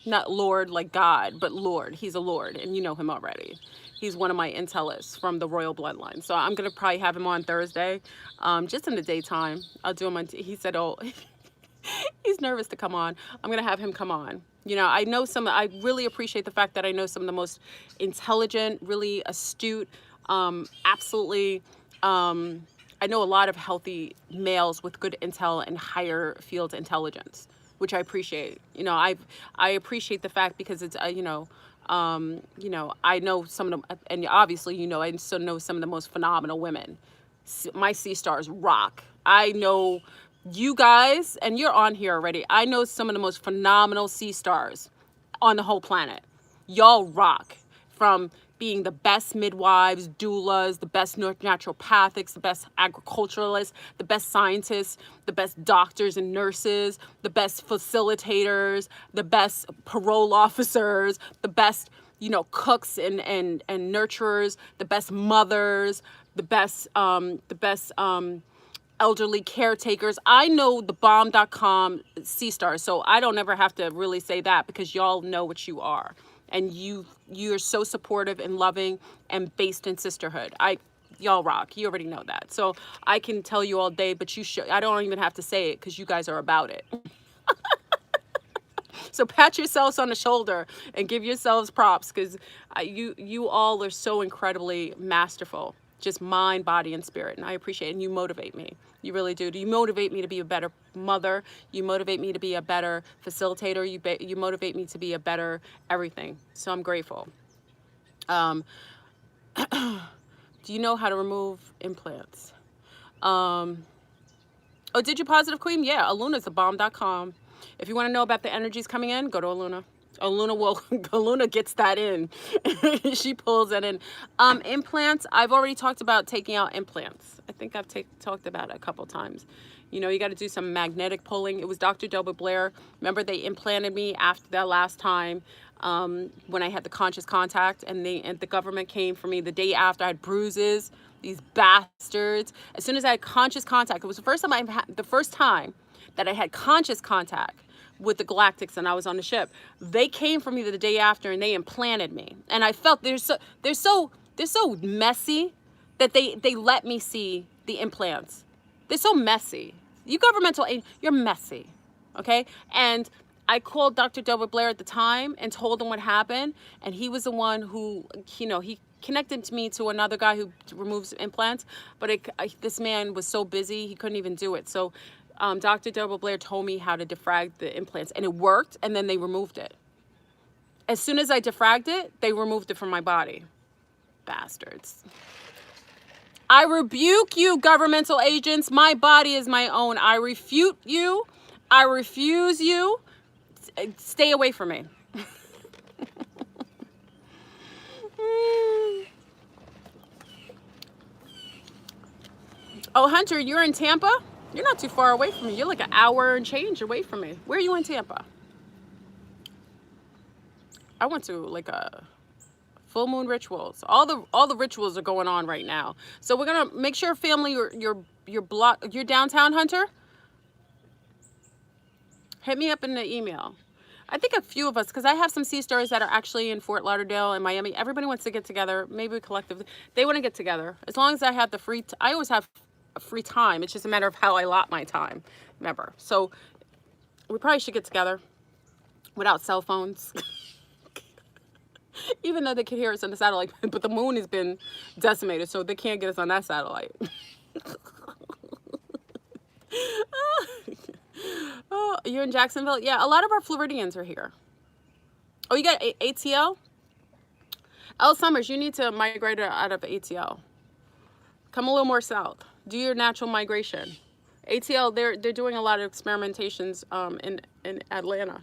not lord like God, but lord. He's a lord, and you know him already. He's one of my intellists from the royal bloodline. So I'm gonna probably have him on Thursday, just in the daytime. I'll do him on. He said, oh. He's nervous to come on. I'm gonna have him come on. You know, I really appreciate the fact that I know some of the most intelligent, really astute, absolutely, I know a lot of healthy males with good intel and higher field intelligence, which I appreciate. You know, I appreciate the fact, because it's, you know, I know some of them, and obviously, you know, I still know some of the most phenomenal women. My sea stars rock. I know you guys, and you're on here already. I know some of the most phenomenal sea stars on the whole planet. Y'all rock, from being the best midwives, doulas, the best naturopathics, the best agriculturalists, the best scientists, the best doctors and nurses, the best facilitators, the best parole officers, the best, you know, cooks and nurturers, the best mothers, the best elderly caretakers. I know the bomb.com sea stars, so I don't ever have to really say that, because y'all know what you are, and you're so supportive and loving and based in sisterhood. Y'all rock. You already know that. So I can tell you all day, but I don't even have to say it, because you guys are about it. So pat yourselves on the shoulder and give yourselves props, because you all are so incredibly masterful, just mind, body, and spirit, and I appreciate it. And you motivate me. You really do. You motivate me to be a better mother. You motivate me to be a better facilitator. You motivate me to be a better everything. So I'm grateful. Do you know how to remove implants? Oh, did you positive queen? Yeah, Aluna's bomb.com. If you want to know about the energies coming in, go to Aluna. Aluna gets that in. She pulls that in. Implants, I've already talked about taking out implants. I think I've talked about it a couple times. You know, you got to do some magnetic pulling. It was Dr. Delbert Blair. Remember, they implanted me after that last time, when I had the conscious contact, and the government came for me the day after. I had bruises. These bastards. As soon as I had conscious contact, it was the first time that I had conscious contact with the Galactics and I was on the ship. They came for me the day after and they implanted me. And I felt they're so messy that they let me see the implants. They're so messy. You governmental agent, you're messy. Okay? And I called Dr. Delbert Blair at the time and told him what happened. And he was the one who, you know, he connected me to another guy who removes implants. But this man was so busy, he couldn't even do it. So Dr. Delbert Blair told me how to defrag the implants. And it worked, and then they removed it. As soon as I defragged it, they removed it from my body. Bastards. I rebuke you, governmental agents. My body is my own. I refute you. I refuse you. Stay away from me. Oh, Hunter, you're in Tampa? You're not too far away from me. You're like an hour and change away from me. Where are you in Tampa? I went to like a full moon rituals. All the rituals are going on right now. So we're gonna make sure, family, you're downtown, Hunter. Hit me up in the email. I think a few of us, because I have some sea stars that are actually in Fort Lauderdale and Miami. Everybody wants to get together. Maybe collectively, they want to get together. As long as I have the free, I always have a free time. It's just a matter of how I lot my time. Remember, so we probably should get together without cell phones. Even though they can hear us on the satellite, but the moon has been decimated, so they can't get us on that satellite. Oh, you're in Jacksonville? Yeah, a lot of our Floridians are here. Oh, you got ATL? L. Summers, you need to migrate out of ATL. Come a little more south. Do your natural migration. ATL, they're doing a lot of experimentations in Atlanta,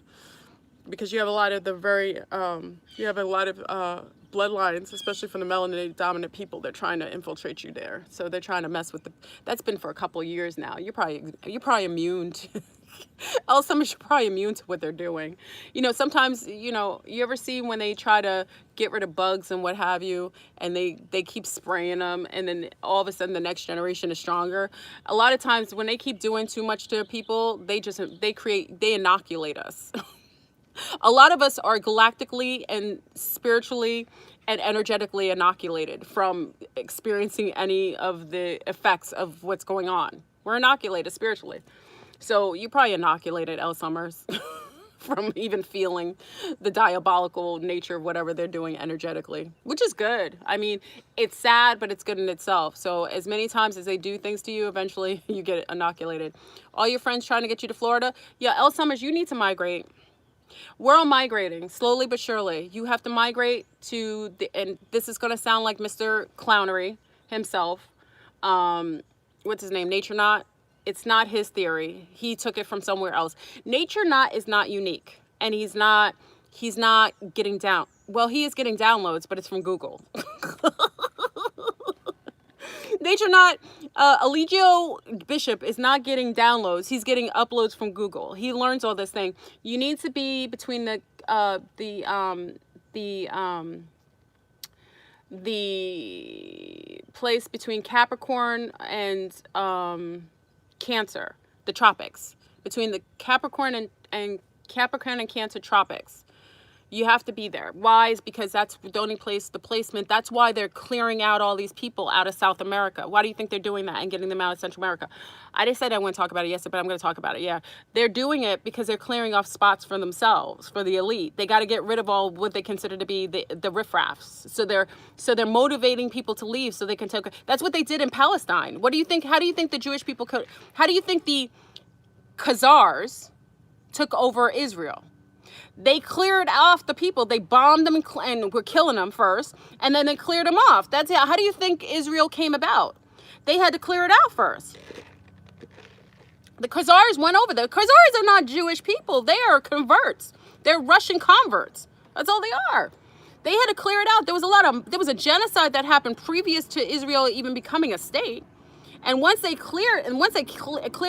because you have a lot of the bloodlines, especially from the melanated dominant people. They're trying to infiltrate you there. So they're trying to mess with that's been for a couple of years now. You're probably immune to Alzheimer's. You're probably immune to what they're doing. You know, sometimes, you know, you ever see when they try to get rid of bugs and what have you, and they keep spraying them, and then all of a sudden the next generation is stronger. A lot of times when they keep doing too much to people, they inoculate us. A lot of us are galactically and spiritually and energetically inoculated from experiencing any of the effects of what's going on. We're inoculated spiritually. So you probably inoculated L. Summers from even feeling the diabolical nature of whatever they're doing energetically, which is good. I mean, it's sad, but it's good in itself. So as many times as they do things to you, eventually you get inoculated. All your friends trying to get you to Florida. Yeah, L. Summers, you need to migrate. We're all migrating, slowly but surely. You have to migrate to and this is going to sound like Mr. Clownery himself. What's his name? Nature Knot. It's not his theory. He took it from somewhere else. Nature Knot is not unique, and he's not getting down. Well, he is getting downloads, but it's from Google. Nature Knot, Eligio Bishop is not getting downloads. He's getting uploads from Google. He learns all this thing. You need to be between the place between Capricorn and Cancer, the tropics, between the Capricorn and Capricorn and Cancer tropics. You have to be there. Why? Is because that's the only place, the placement. That's why they're clearing out all these people out of South America. Why do you think they're doing that and getting them out of Central America? I just said I wouldn't talk about it yesterday, but I'm going to talk about it. Yeah. They're doing it because they're clearing off spots for themselves, for the elite. They got to get rid of all what they consider to be the riffraffs. So they're motivating people to leave so they can take. That's what they did in Palestine. What do you think? How do you think the Jewish people could? How do you think the Khazars took over Israel? They cleared off the people. They bombed them and were killing them first, and then they cleared them off. That's how do you think Israel came about? They had to clear it out first. The Khazars went over there. The Khazars are not Jewish people. They are converts. They're Russian converts. That's all they are. They had to clear it out. There was a genocide that happened previous to Israel even becoming a state. And once they cleared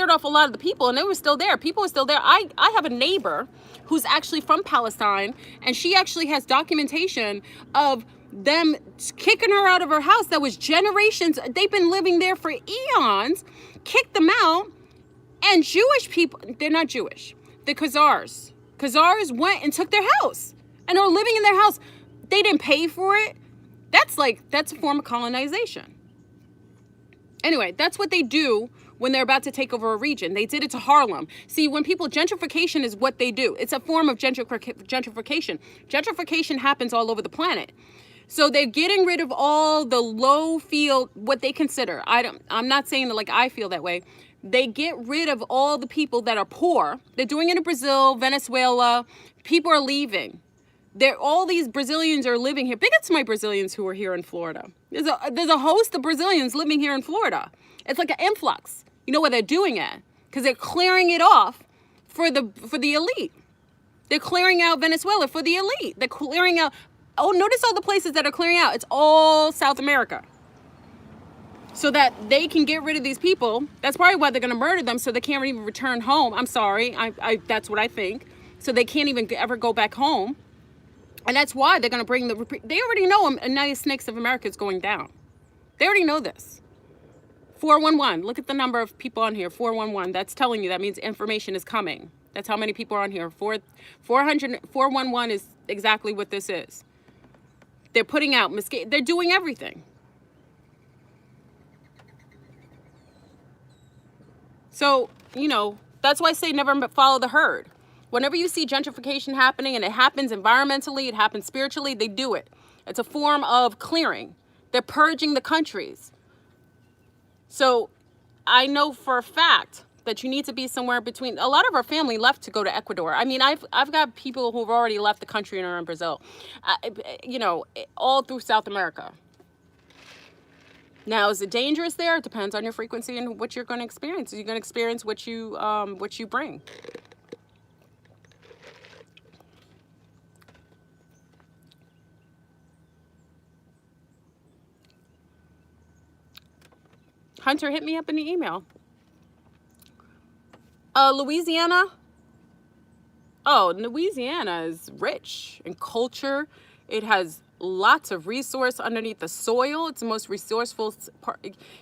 off a lot of the people, and they were still there, people were still there. I have a neighbor who's actually from Palestine, and she actually has documentation of them kicking her out of her house that was generations. They've been living there for eons, kicked them out. And Jewish people, they're not Jewish. The Khazars went and took their house and are living in their house. They didn't pay for it. That's a form of colonization. Anyway, that's what they do when they're about to take over a region. They did it to Harlem. See, when people, gentrification is what they do. It's a form of gentrification. Gentrification happens all over the planet. So they're getting rid of all the low field, what they consider. I'm not saying that like I feel that way. They get rid of all the people that are poor. They're doing it in Brazil, Venezuela. People are leaving. All these Brazilians are living here. Big up to my Brazilians who are here in Florida. There's a host of Brazilians living here in Florida. It's like an influx. You know where they're doing it? Because they're clearing it off for the elite. They're clearing out Venezuela for the elite. They're clearing out. Oh, notice all the places that are clearing out. It's all South America. So that they can get rid of these people. That's probably why they're going to murder them, so they can't even return home. I'm sorry. That's what I think. So they can't even ever go back home. And that's why they're going to bring they already know United Snakes of America is going down. They already know this. 411. Look at the number of people on here. 411. That's telling you. That means information is coming. That's how many people are on here. 411 is exactly what this is. They're putting out mosquito. They're doing everything. So, that's why I say never follow the herd. Whenever you see gentrification happening, and it happens environmentally, it happens spiritually, they do it. It's a form of clearing. They're purging the countries. So I know for a fact that you need to be somewhere between. A lot of our family left to go to Ecuador. I mean, I've got people who've already left the country and are in Brazil, all through South America. Now, is it dangerous there? It depends on your frequency and what you're going to experience. You're going to experience what you bring. Hunter, hit me up in the email. Louisiana. Oh, Louisiana is rich in culture. It has lots of resource underneath the soil. It's the most resourceful part.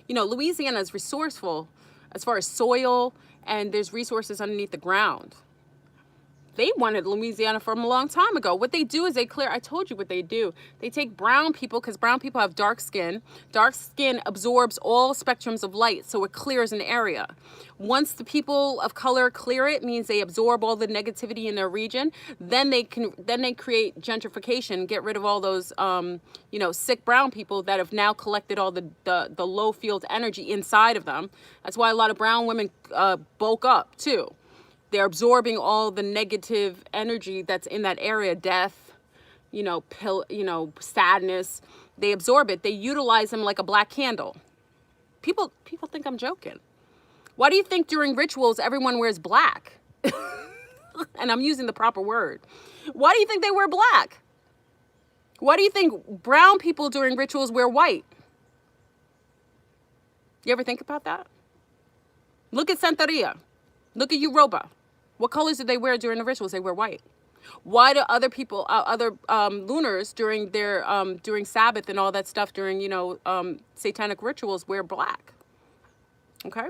Louisiana is resourceful as far as soil, and there's resources underneath the ground. They wanted Louisiana from a long time ago. What they do is they clear. I told you what they do. They take brown people, because brown people have dark skin. Dark skin absorbs all spectrums of light, so it clears an area. Once the people of color clear it, means they absorb all the negativity in their region. Then they create gentrification, get rid of all those sick brown people that have now collected all the low field energy inside of them. That's why a lot of brown women bulk up too. They're absorbing all the negative energy that's in that area, death, sadness. They absorb it. They utilize them like a black candle. People think I'm joking. Why do you think during rituals everyone wears black? And I'm using the proper word. Why do you think they wear black? Why do you think brown people during rituals wear white? You ever think about that? Look at Santeria. Look at Yoruba. What colors do they wear during the rituals? They wear white. Why do other people, lunars during their during Sabbath and all that stuff during satanic rituals wear black? Okay,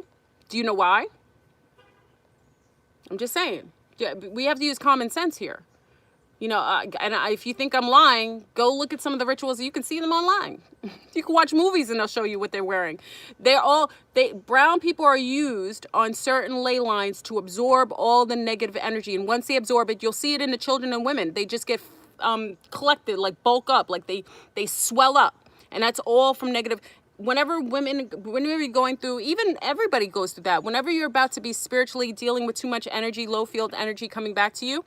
do you know why? I'm just saying. Yeah, we have to use common sense here. If you think I'm lying, go look at some of the rituals. You can see them online. You can watch movies and they'll show you what they're wearing. Brown people are used on certain ley lines to absorb all the negative energy. And once they absorb it, you'll see it in the children and women. They just get collected, like bulk up, like they swell up. And that's all from negative. Whenever you're going through, even everybody goes through that. Whenever you're about to be spiritually dealing with too much energy, low field energy coming back to you,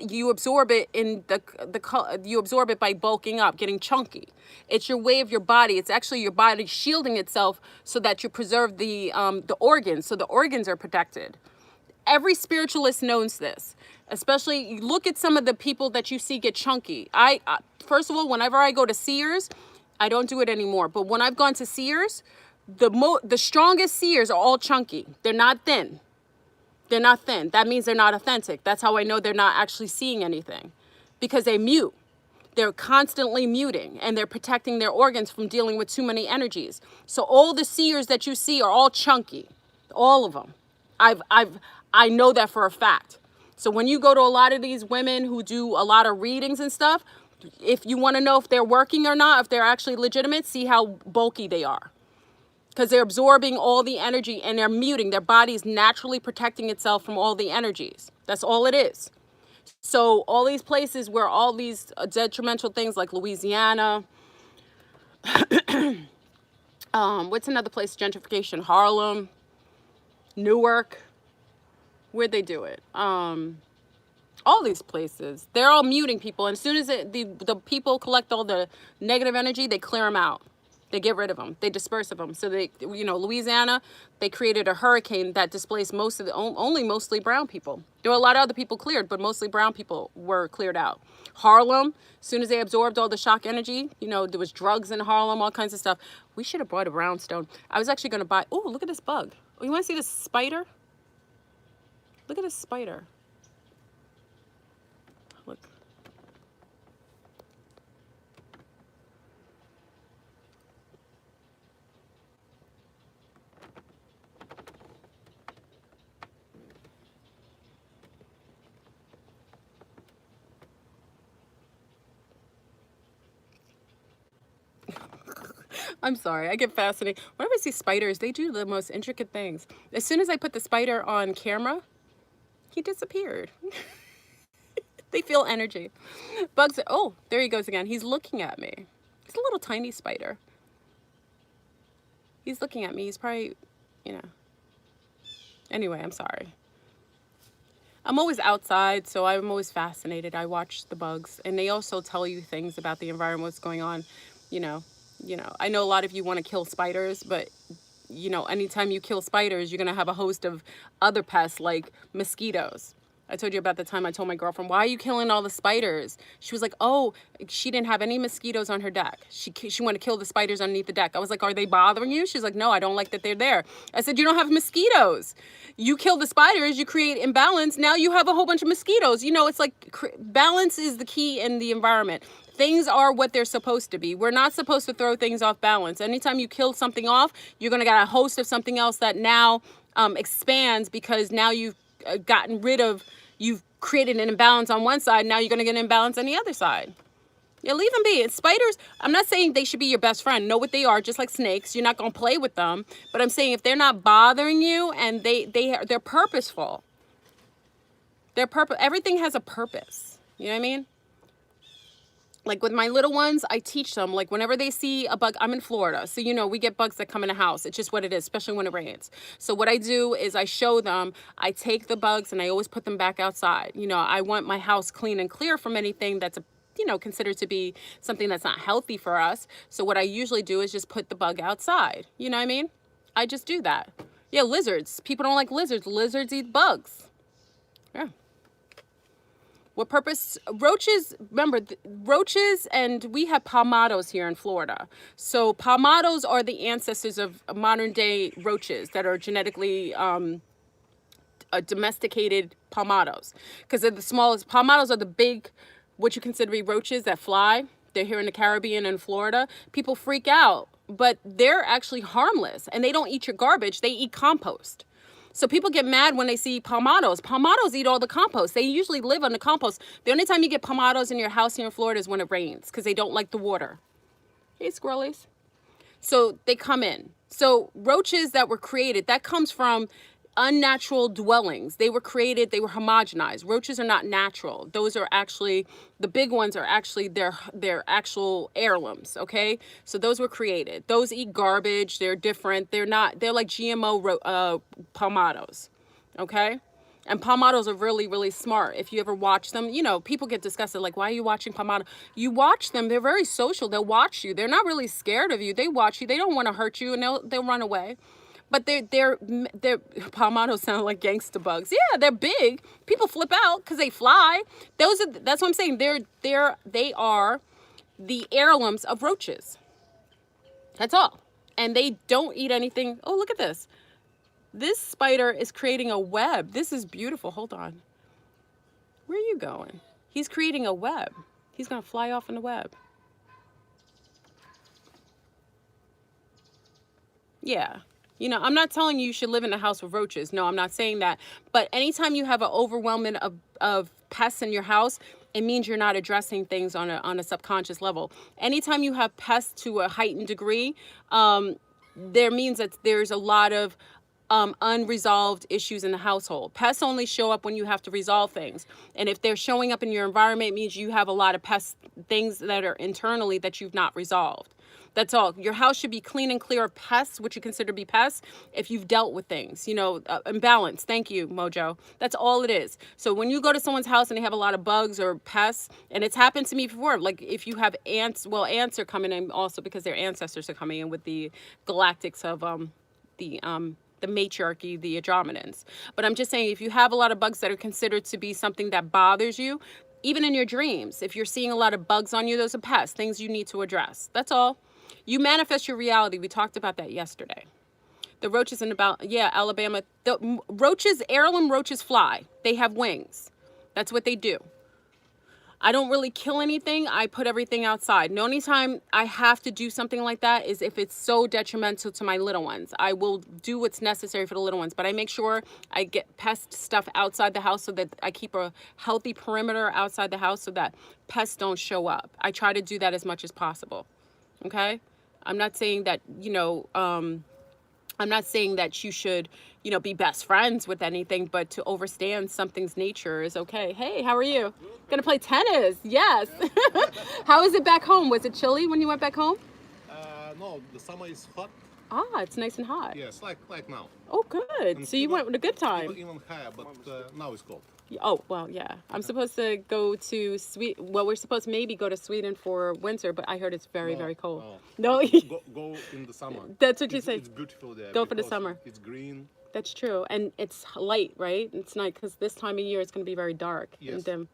you absorb it you absorb it by bulking up, getting chunky. It's your way of your body. It's actually your body shielding itself so that you preserve the organs, so the organs are protected. Every spiritualist knows this. Especially, look at some of the people that you see get chunky. First of all, whenever I go to Sears, I don't do it anymore. But when I've gone to Sears, the strongest seers are all chunky. They're not thin. They're not thin. That means they're not authentic. That's how I know they're not actually seeing anything, because they mute. They're constantly muting, and they're protecting their organs from dealing with too many energies. So all the seers that you see are all chunky, all of them. I know that for a fact. So when you go to a lot of these women who do a lot of readings and stuff, if you want to know if they're working or not, if they're actually legitimate, see how bulky they are. Because they're absorbing all the energy and they're muting. Their body's naturally protecting itself from all the energies. That's all it is. So all these places where all these detrimental things like Louisiana, what's another place? Gentrification, Harlem, Newark, where'd they do it? All these places, they're all muting people. And as soon as the people collect all the negative energy, they clear them out. They get rid of them. They disperse of them. So they, Louisiana, they created a hurricane that displaced only mostly brown people. There were a lot of other people cleared, but mostly brown people were cleared out. Harlem, as soon as they absorbed all the shock energy, there was drugs in Harlem, all kinds of stuff. We should have brought a brownstone. I was actually going to buy, oh, look at this bug. Oh, you want to see this spider? Look at this spider. Look. I'm sorry, I get fascinated. Whenever I see spiders, they do the most intricate things. As soon as I put the spider on camera, he disappeared. They feel energy. Bugs, oh, there he goes again. He's looking at me. He's a little tiny spider. He's looking at me. He's probably, Anyway, I'm sorry. I'm always outside, so I'm always fascinated. I watch the bugs, and they also tell you things about the environment, what's going on, I know a lot of you want to kill spiders, but anytime you kill spiders, you're going to have a host of other pests like mosquitoes. I told you about the time I told my girlfriend, why are you killing all the spiders? She was like, oh, she didn't have any mosquitoes on her deck. She wanted to kill the spiders underneath the deck. I was like, are they bothering you? She's like, no, I don't like that they're there. I said, you don't have mosquitoes. You kill the spiders, you create imbalance. Now you have a whole bunch of mosquitoes. It's like balance is the key in the environment. Things are what they're supposed to be. We're not supposed to throw things off balance. Anytime you kill something off, you're going to get a host of something else that now expands, because now you've you've created an imbalance on one side. Now you're going to get an imbalance on the other side. Yeah, leave them be. And spiders, I'm not saying they should be your best friend. Know what they are, just like snakes. You're not going to play with them. But I'm saying if they're not bothering you and they're purposeful. Everything has a purpose. You know what I mean? Like with my little ones, I teach them, like whenever they see a bug, I'm in Florida. So, we get bugs that come in the house. It's just what it is, especially when it rains. So what I do is I show them, I take the bugs and I always put them back outside. I want my house clean and clear from anything that's considered to be something that's not healthy for us. So what I usually do is just put the bug outside. You know what I mean? I just do that. Yeah, lizards. People don't like lizards. Lizards eat bugs. Yeah. What purpose? Roaches, remember, roaches, and we have palmados here in Florida. So palmados are the ancestors of modern day roaches that are genetically domesticated palmados. Because they're the smallest. Palmados are the big, what you consider to be roaches that fly. They're here in the Caribbean and Florida. People freak out, but they're actually harmless. And they don't eat your garbage. They eat compost. So people get mad when they see palmados. Palmados eat all the compost. They usually live on the compost. The only time you get palmados in your house here in Florida is when it rains, because they don't like the water. Hey, squirrelies. So they come in. So roaches that were created, that comes from unnatural dwellings. They were created, they were homogenized. Roaches are not natural. Those are actually, the big ones are actually their actual heirlooms, okay? So those were created. Those eat garbage. They're different. They're like GMO palmados, okay? And palmados are really, really smart. If you ever watch them, people get disgusted, like, why are you watching palmado? You watch them, they're very social. They'll watch you. They're not really scared of you. They watch you. They don't want to hurt you, and they'll run away. But they're palmados sound like gangsta bugs. Yeah, they're big. People flip out because they fly. That's what I'm saying. They are the heirlooms of roaches. That's all. and they don't eat anything. Oh, look at this. This spider is creating a web. This is beautiful. Hold on. Where are you going? He's creating a web. He's going to fly off in the web. Yeah. You know, I'm not telling you should live in a house with roaches. No, I'm not saying that. But anytime you have an overwhelming of pests in your house, it means you're not addressing things on a subconscious level. Anytime you have pests to a heightened degree, there means that there's a lot of unresolved issues in the household. Pests only show up when you have to resolve things. And if they're showing up in your environment, it means you have a lot of pest things that are internally that you've not resolved. That's all. Your house should be clean and clear of pests, which you consider to be pests, if you've dealt with things, you know, imbalance. Thank you, Mojo. That's all it is. So when you go to someone's house and they have a lot of bugs or pests, and it's happened to me before, like if you have ants, well, ants are coming in also because their ancestors are coming in with the galactics of the matriarchy, the Andromedans. But I'm just saying, if you have a lot of bugs that are considered to be something that bothers you, even in your dreams, if you're seeing a lot of bugs on you, those are pests, things you need to address. That's all. You manifest your reality. We talked about that yesterday. The roaches in Alabama. The roaches, heirloom roaches fly. They have wings. That's what they do. I don't really kill anything. I put everything outside. The only time I have to do something like that is if it's so detrimental to my little ones. I will do what's necessary for the little ones, but I make sure I get pest stuff outside the house so that I keep a healthy perimeter outside the house so that pests don't show up. I try to do that as much as possible. Okay? I'm not saying that, you know, I'm not saying that you should, you know, be best friends with anything, but to understand something's nature is okay. Hey, how are you? Gonna play tennis? Yes. How is it back home? Was it chilly when you went back home? No, the summer is hot. Ah, it's nice and hot. Yes, like now. Oh, good. And So you went with a good time. Even higher, but now it's cold. Oh, well, yeah. I'm supposed to go to Well, we're supposed to maybe go to Sweden for winter, but I heard it's very, very cold. No. Go in the summer. That's what you say. It's beautiful there. Go for the summer. It's green. That's true. And it's light, right? It's night because this time of year it's going to be very dark and dim.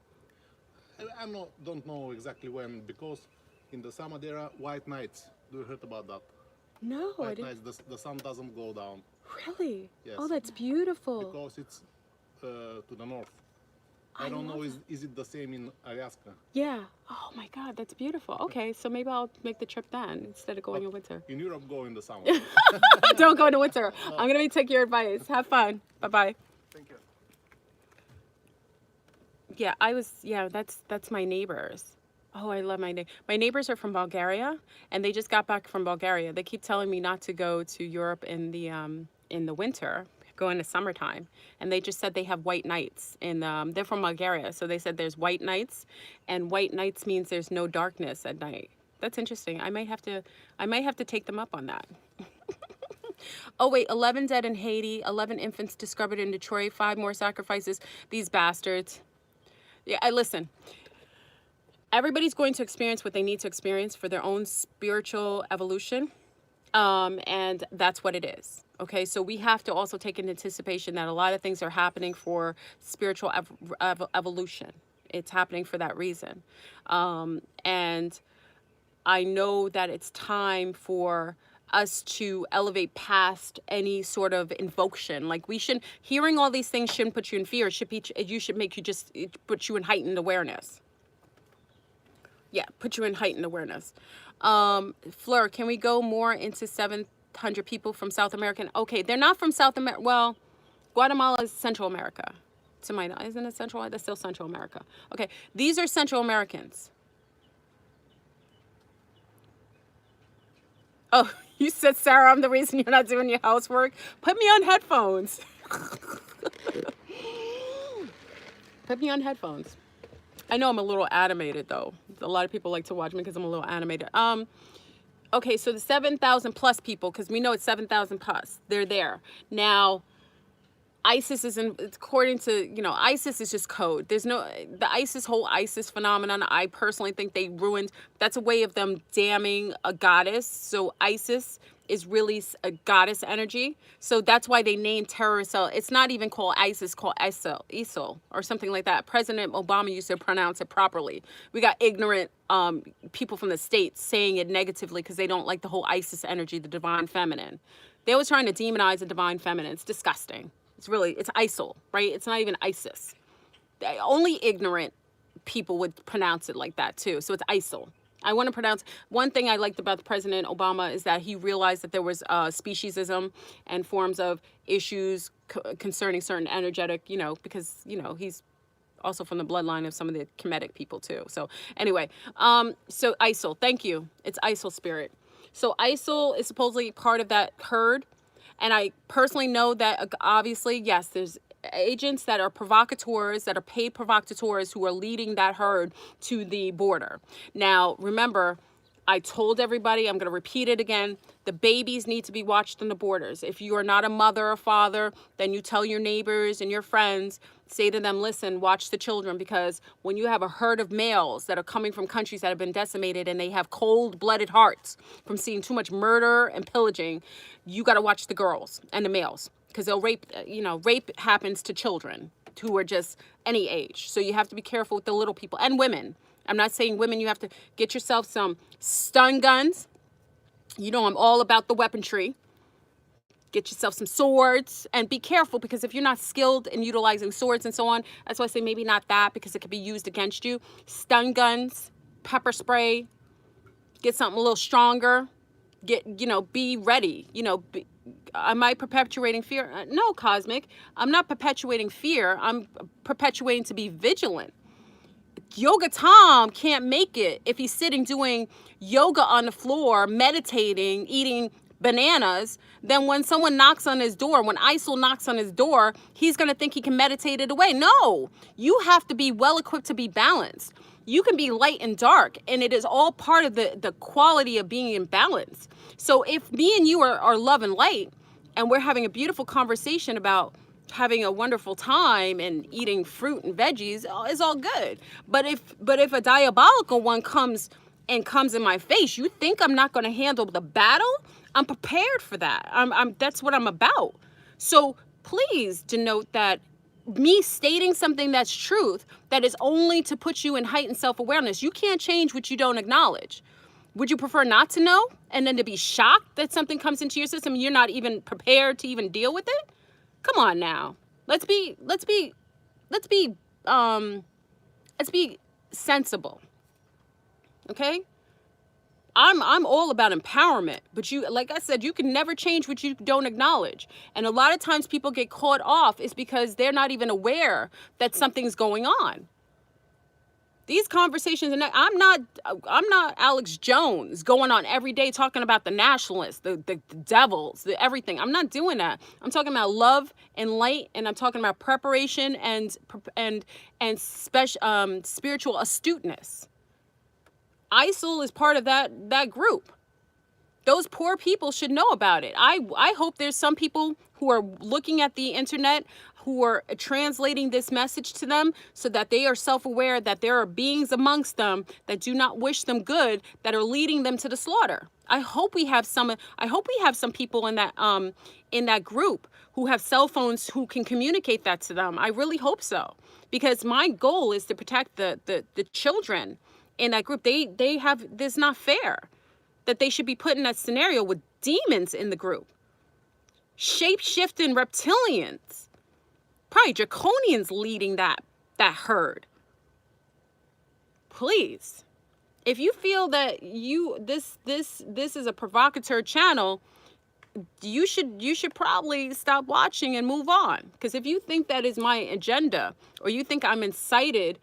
I don't know exactly when, because in the summer there are white nights. Do you heard about that? No, I White didn't. nights, the sun doesn't go down. Really? Yes. Oh, that's beautiful. Because it's to the north. I I don't know, love is it the same in Alaska? Yeah. Oh my God, that's beautiful. Okay, so maybe I'll make the trip then instead of going in winter. In Europe, go in the summer. Don't go in the winter. I'm gonna take your advice. Have fun. Bye bye. Thank you. Yeah, that's my neighbors. Oh, I love my neighbors are from Bulgaria, and they just got back from Bulgaria. They keep telling me not to go to Europe in the winter, go in the summertime, and they just said they have white nights. And they're from Bulgaria, so they said there's white nights, and white nights means there's no darkness at night. That's interesting. I might have to take them up on that. Oh wait, 11 dead in Haiti, 11 infants discovered in Detroit, 5 more sacrifices. These bastards. Yeah, listen. Everybody's going to experience what they need to experience for their own spiritual evolution. And that's what it is. Okay, so we have to also take into anticipation that a lot of things are happening for spiritual evolution. It's happening for that reason. And I know that it's time for us to elevate past any sort of invocation. Like hearing all these things shouldn't put you in fear. You should make you put you in heightened awareness. Yeah, put you in heightened awareness. Fleur, can we go more into 700 people from South America? Okay, they're not from South America. Well, Guatemala is Central America. Isn't it Central? That's still Central America. Okay, these are Central Americans. Oh, you said, Sarah, I'm the reason you're not doing your housework. Put me on headphones. Put me on headphones. I know I'm a little animated, though. A lot of people like to watch me because I'm a little animated. Okay, so the 7,000 plus people, because we know it's 7,000 plus, they're there. Now, ISIS according to, ISIS is just code. There's no, the whole ISIS phenomenon, I personally think they ruined, that's a way of them damning a goddess. So ISIS is really a goddess energy. So that's why they named terrorist cell. It's not even called ISIS, it's called ISIL or something like that. President Obama used to pronounce it properly. We got ignorant people from the States saying it negatively because they don't like the whole ISIS energy, the divine feminine. They was trying to demonize the divine feminine. It's disgusting. It's ISIL, right? It's not even ISIS. Only ignorant people would pronounce it like that too. So it's ISIL. I want to pronounce, one thing I liked about President Obama is that he realized that there was speciesism and forms of issues concerning certain energetic, because, he's also from the bloodline of some of the Kemetic people too. So anyway, so ISIL, thank you. It's ISIL spirit. So ISIL is supposedly part of that herd. And I personally know that obviously, yes, there's agents that are provocateurs, that are paid provocateurs who are leading that herd to the border. Now, remember, I told everybody, I'm going to repeat it again, the babies need to be watched on the borders. If you are not a mother or father, then you tell your neighbors and your friends, say to them, listen, watch the children, because when you have a herd of males that are coming from countries that have been decimated and they have cold-blooded hearts from seeing too much murder and pillaging, you got to watch the girls and the males. Because they'll rape, rape happens to children who are just any age. So you have to be careful with the little people and women. I'm not saying women, you have to get yourself some stun guns. I'm all about the weaponry. Get yourself some swords and be careful, because if you're not skilled in utilizing swords and so on, that's why I say maybe not that, because it could be used against you. Stun guns, pepper spray, get something a little stronger. Be ready, am I perpetuating fear? No, Cosmic. I'm not perpetuating fear. I'm perpetuating to be vigilant. Yoga Tom can't make it if he's sitting doing yoga on the floor, meditating, eating bananas. Then when someone knocks on his door, when ISIL knocks on his door, he's going to think he can meditate it away. No, you have to be well equipped to be balanced. You can be light and dark, and it is all part of the quality of being in balance. So if me and you are love and light, and we're having a beautiful conversation about having a wonderful time and eating fruit and veggies, it's all good. But if a diabolical one comes in my face, you think I'm not going to handle the battle? I'm prepared for that. That's what I'm about. So please denote that me stating something that's truth, that is only to put you in heightened self-awareness. You can't change what you don't acknowledge. Would you prefer not to know and then to be shocked that something comes into your system and you're not even prepared to even deal with it? Come on now. Let's be sensible. Okay? I'm all about empowerment, but like I said, you can never change what you don't acknowledge. And a lot of times people get caught off is because they're not even aware that something's going on. These conversations, and I'm not Alex Jones going on every day talking about the nationalists, the devils, everything. I'm not doing that. I'm talking about love and light, and I'm talking about preparation and spiritual astuteness. ISIL is part of that group. Those poor people should know about it. I hope there's some people who are looking at the internet who are translating this message to them so that they are self-aware that there are beings amongst them that do not wish them good, that are leading them to the slaughter. I hope we have some people in that group who have cell phones who can communicate that to them. I really hope so, because my goal is to protect the children in that group. They have this, not fair that they should be put in that scenario with demons in the group, shape-shifting reptilians, probably draconians leading that herd. Please, if you feel that this is a provocateur channel, you should probably stop watching and move on. Because if you think that is my agenda, or you think I'm incited,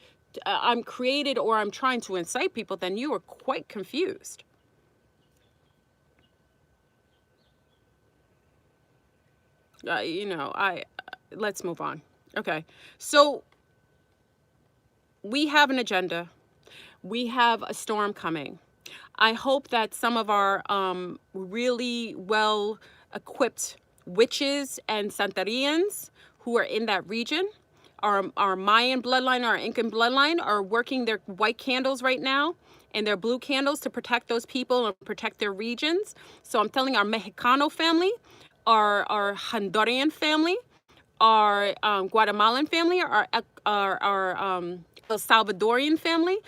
I'm created, or I'm trying to incite people, then you are quite confused. Let's move on. Okay, so we have an agenda. We have a storm coming. I hope that some of our really well-equipped witches and Santerians who are in that region, our Mayan bloodline, our Incan bloodline, are working their white candles right now and their blue candles to protect those people and protect their regions. So I'm telling our Mexicano family, our Honduran family, our Guatemalan family, our El Salvadorian family,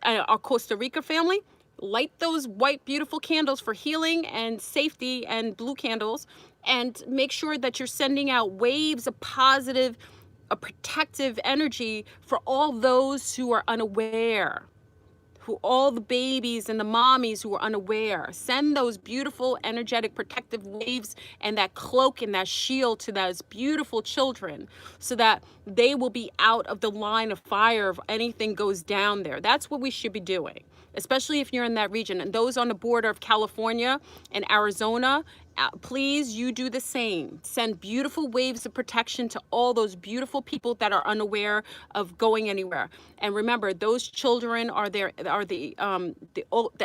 our Costa Rica family, light those white beautiful candles for healing and safety, and blue candles, and make sure that you're sending out waves of positive, a protective energy for all those who are unaware, who all the babies and the mommies who are unaware. Send those beautiful energetic protective waves and that cloak and that shield to those beautiful children, so that they will be out of the line of fire if anything goes down there. That's what we should be doing, especially if you're in that region. And those on the border of California and Arizona, please, you do the same. Send beautiful waves of protection to all those beautiful people that are unaware of going anywhere. And remember, those children are the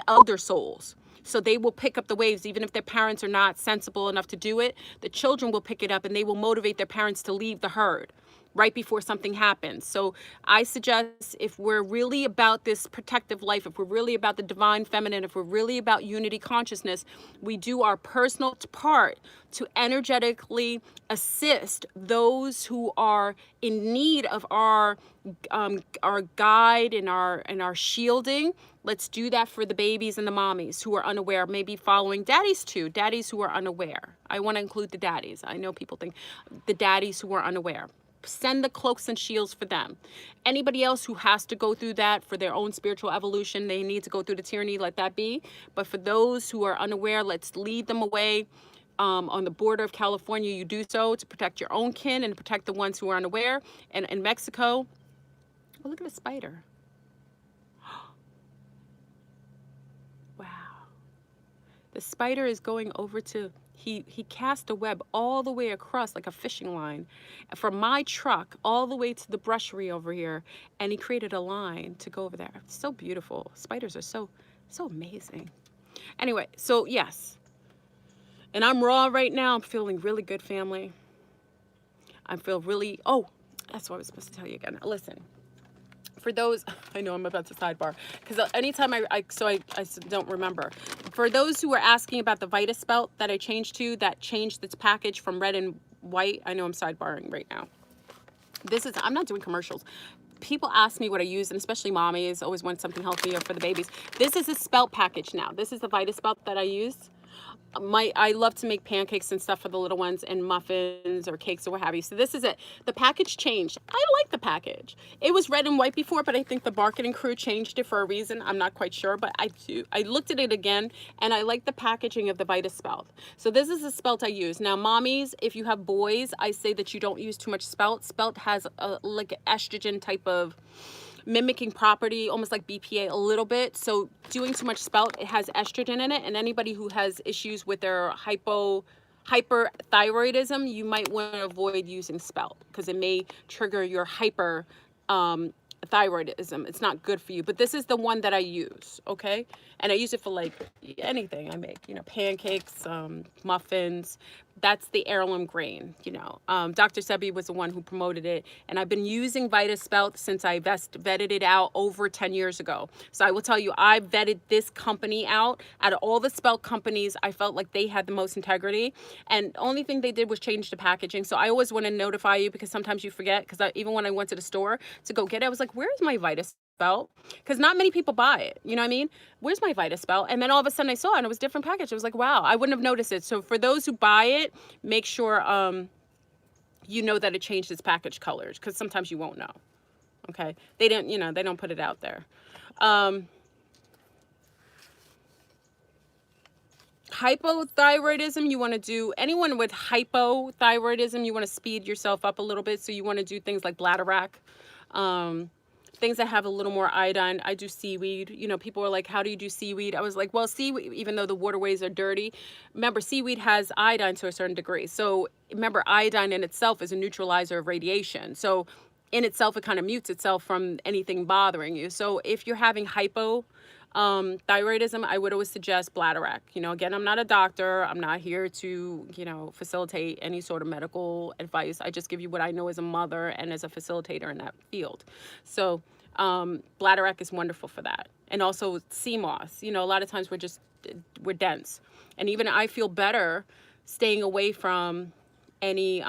elder souls. So they will pick up the waves, even if their parents are not sensible enough to do it. The children will pick it up, and they will motivate their parents to leave the herd right before something happens. So I suggest, if we're really about this protective life, if we're really about the divine feminine, if we're really about unity consciousness, we do our personal part to energetically assist those who are in need of our guide and our shielding. Let's do that for the babies and the mommies who are unaware, maybe following daddies too, daddies who are unaware. I want to include the daddies. I know people think the daddies who are unaware. Send the cloaks and shields for them. Anybody else who has to go through that for their own spiritual evolution, they need to go through the tyranny, let that be. But for those who are unaware, let's lead them away. On the border of California, you do so to protect your own kin and protect the ones who are unaware. And in Mexico, oh, look at the spider. Wow. The spider is going over to, he cast a web all the way across like a fishing line from my truck all the way to the brushery over here, and he created a line to go over there. It's so beautiful. Spiders are so amazing. Anyway, so yes. And I'm raw right now. I'm feeling really good, family. I feel really, oh, that's what I was supposed to tell you again. Listen. For those, I know I'm about to sidebar, because anytime I don't remember. For those who were asking about the Vitus belt that I changed to, that changed its package from red and white. I know I'm sidebarring right now. This is, I'm not doing commercials. People ask me what I use, and especially mommies always want something healthier for the babies. This is a spelt package now. This is the Vitus belt that I use. I love to make pancakes and stuff for the little ones, and muffins or cakes or what have you. So this is it. The package changed. I like the package. It was red and white before, but I think the marketing crew changed it for a reason. I'm not quite sure, but I looked at it again, and I like the packaging of the Vitus spelt. So this is the spelt I use. Now, mommies, if you have boys, I say that you don't use too much spelt. Spelt has like an estrogen type of mimicking property, almost like BPA a little bit. So doing too much spelt, it has estrogen in it, and anybody who has issues with their hyperthyroidism, you might want to avoid using spelt, because it may trigger your hyperthyroidism. It's not good for you. But this is the one that I use, okay? And I use it for like anything I make, you know, pancakes, muffins. That's the heirloom grain, you know. Dr. Sebi was the one who promoted it, and I've been using Vitus spelt since I vetted it out over 10 years ago. So I will tell you, I vetted this company out of all the spelt companies. I felt like they had the most integrity, and the only thing they did was change the packaging. So I always want to notify you, because sometimes you forget, because even when I went to the store to go get it, I was like, where's my Vitus spelt? Because not many people buy it, you know what I mean? Where's my Vitus spelt? And then all of a sudden I saw it, and it was a different package. I was like, wow, I wouldn't have noticed it. So for those who buy it, make sure you know that it changed its package colors, because sometimes you won't know. Okay, they don't, you know, they don't put it out there. Hypothyroidism, you want to do, anyone with hypothyroidism, you want to speed yourself up a little bit. So you want to do things like bladderwrack, things that have a little more iodine. I do seaweed. You know, people are like, how do you do seaweed? I was like, well, seaweed, even though the waterways are dirty, remember, seaweed has iodine to a certain degree. So remember, iodine in itself is a neutralizer of radiation. So in itself, it kind of mutes itself from anything bothering you. So if you're having hypothyroidism, I would always suggest bladderwrack. You know, again, I'm not a doctor. I'm not here to, you know, facilitate any sort of medical advice. I just give you what I know as a mother and as a facilitator in that field. So Bladderwrack is wonderful for that. And also sea moss. You know, a lot of times we're dense. And even I feel better staying away from any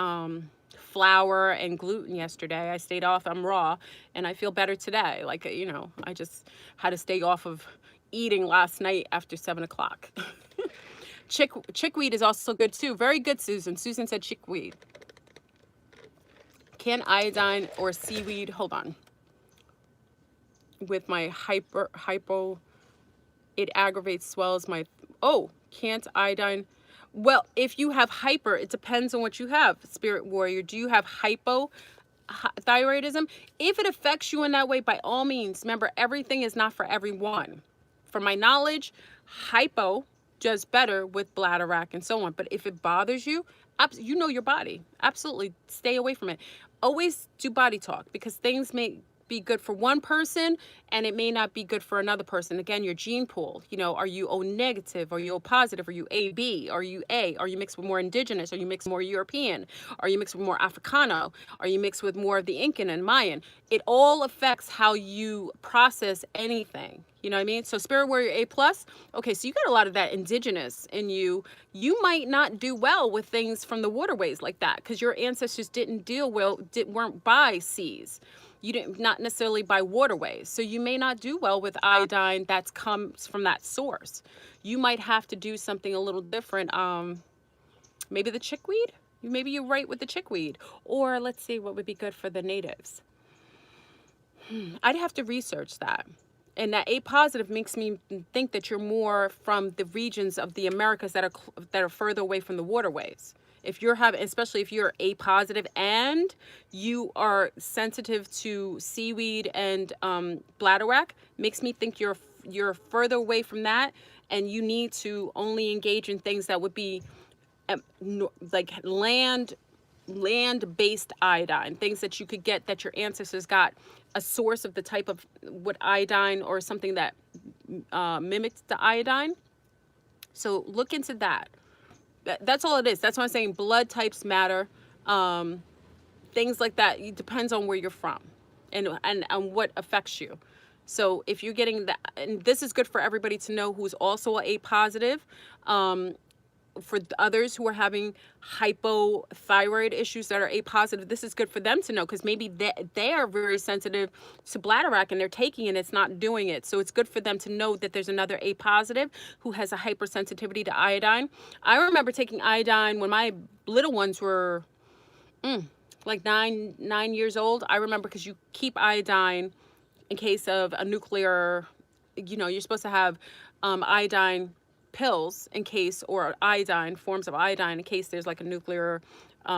flour and gluten yesterday. I stayed off. I'm raw, and I feel better today. Like, you know, I just had to stay off of eating last night after 7 o'clock. Chickweed is also good too. Very good, Susan. Susan said chickweed. Can iodine or seaweed, hold on, with my hypo, it aggravates, swells my, oh, can't iodine. Well, if you have hyper, it depends on what you have, Spirit Warrior. Do you have hypothyroidism? If it affects you in that way, by all means, remember, everything is not for everyone. From my knowledge, hypo does better with Bladderwrack and so on. But if it bothers you, you know your body. Absolutely stay away from it. Always do body talk, because things may be good for one person and it may not be good for another person. Again, your gene pool, you know, are you O negative? Are you O positive? Are you AB? Are you A? Are you mixed with more indigenous? Are you mixed with more European? Are you mixed with more Africano? Are you mixed with more of the Incan and Mayan? It all affects how you process anything. You know what I mean? So Spirit Warrior A+, okay, so you got a lot of that indigenous in you. You might not do well with things from the waterways like that, because your ancestors didn't deal well, weren't by seas. You didn't, not necessarily by waterways. So you may not do well with iodine that comes from that source. You might have to do something a little different. Maybe the chickweed? Maybe you're right with the chickweed. Or let's see what would be good for the natives. I'd have to research that. And that A positive makes me think that you're more from the regions of the Americas that are further away from the waterways. If you're having, especially if you're A positive and you are sensitive to seaweed and Bladderwrack, makes me think you're further away from that, and you need to only engage in things that would be like land-based iodine, things that you could get, that your ancestors got a source of the type of what iodine or something that mimics the iodine. So look into that. That's all it is. That's why I'm saying blood types matter. Things like that. It depends on where you're from and what affects you. So if you're getting that, and this is good for everybody to know who's also A positive. For others who are having hypothyroid issues that are A positive, this is good for them to know, because maybe they are very sensitive to Bladderwrack and they're taking it and it's not doing it. So it's good for them to know that there's another A positive who has a hypersensitivity to iodine. I remember taking iodine when my little ones were like nine years old. I remember, because you keep iodine in case of a nuclear, you know, you're supposed to have iodine pills in case, or iodine, forms of iodine in case there's like a nuclear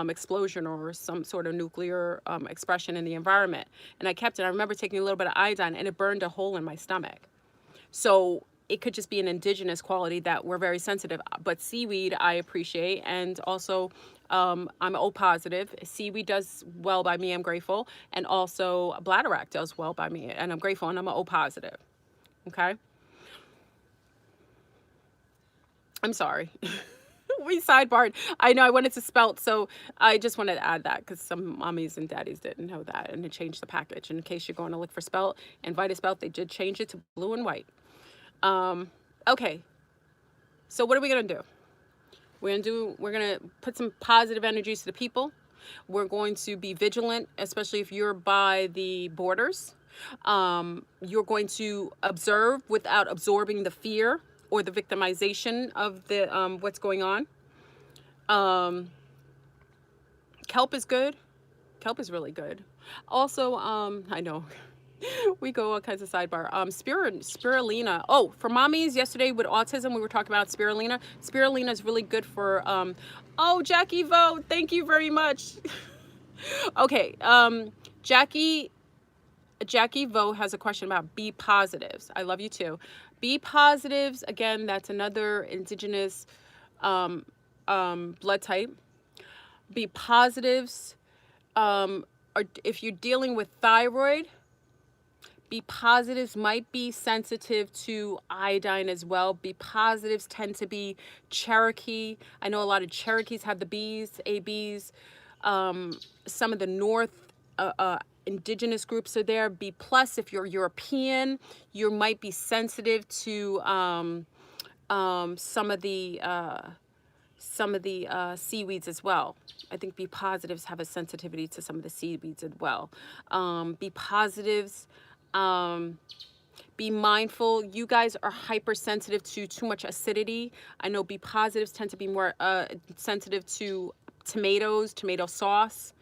explosion or some sort of nuclear expression in the environment. And I kept it. I remember taking a little bit of iodine and it burned a hole in my stomach. So it could just be an indigenous quality that we're very sensitive. But seaweed I appreciate, and also I'm O positive. Seaweed does well by me, I'm grateful. And also Bladderwrack does well by me, and I'm grateful, and I'm O positive. Okay. I'm sorry. We sidebarred. I know I wanted to spelt, so I just wanted to add that because some mommies and daddies didn't know that, and it changed the package. In case you're going to look for spelt and Vitaspelt, they did change it to blue and white. Okay. So what are we gonna do? We're gonna put some positive energies to the people. We're going to be vigilant, especially if you're by the borders. You're going to observe without absorbing the fear or the victimization of the what's going on. Kelp is good. Kelp is really good. Also, I know we go all kinds of sidebar. Spirulina. Oh, for mommies, yesterday with autism, we were talking about spirulina. Spirulina is really good for, oh, Jackie Vo, thank you very much. Okay, Jackie Vo has a question about B positives. I love you too. B positives, again, that's another indigenous blood type. B positives, if you're dealing with thyroid, B positives might be sensitive to iodine as well. B positives tend to be Cherokee. I know a lot of Cherokees have the Bs, ABs. Some of the North indigenous groups are there. B plus if you're European, you might be sensitive to some of the seaweeds as well. I think B positives have a sensitivity to some of the seaweeds as well. B positives, be mindful. You guys are hypersensitive to too much acidity. I know B positives tend to be more sensitive to tomatoes, tomato sauce.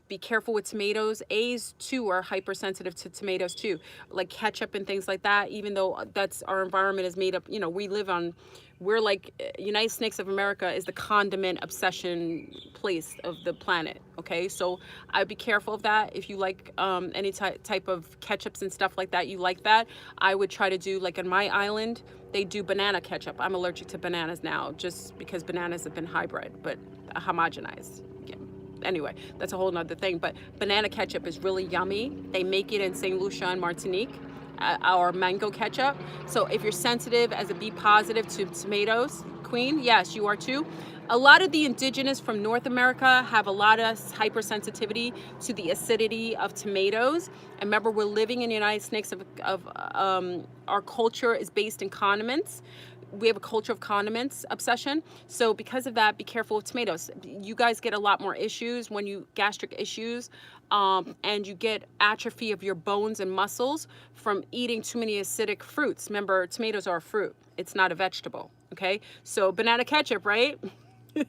Be careful with tomatoes. A's too are hypersensitive to tomatoes too, like ketchup and things like that. Even though that's our environment is made up, you know, we're like United Snakes of America is the condiment obsession place of the planet. Okay, so I'd be careful of that. If you like any type of ketchups and stuff like that, you like that, I would try to do, like on my island, they do banana ketchup. I'm allergic to bananas now just because bananas have been hybrid, but homogenized. Anyway, that's a whole nother thing, but banana ketchup is really yummy. They make it in St. Lucia and Martinique, our mango ketchup. So if you're sensitive as a B positive to tomatoes, queen, yes, you are too. A lot of the indigenous from North America have a lot of hypersensitivity to the acidity of tomatoes. And remember, we're living in the United States our culture is based in condiments. We have a culture of condiments obsession. So because of that, be careful with tomatoes. You guys get a lot more issues when you gastric issues, and you get atrophy of your bones and muscles from eating too many acidic fruits. Remember, tomatoes are a fruit. It's not a vegetable. Okay. So banana ketchup, right?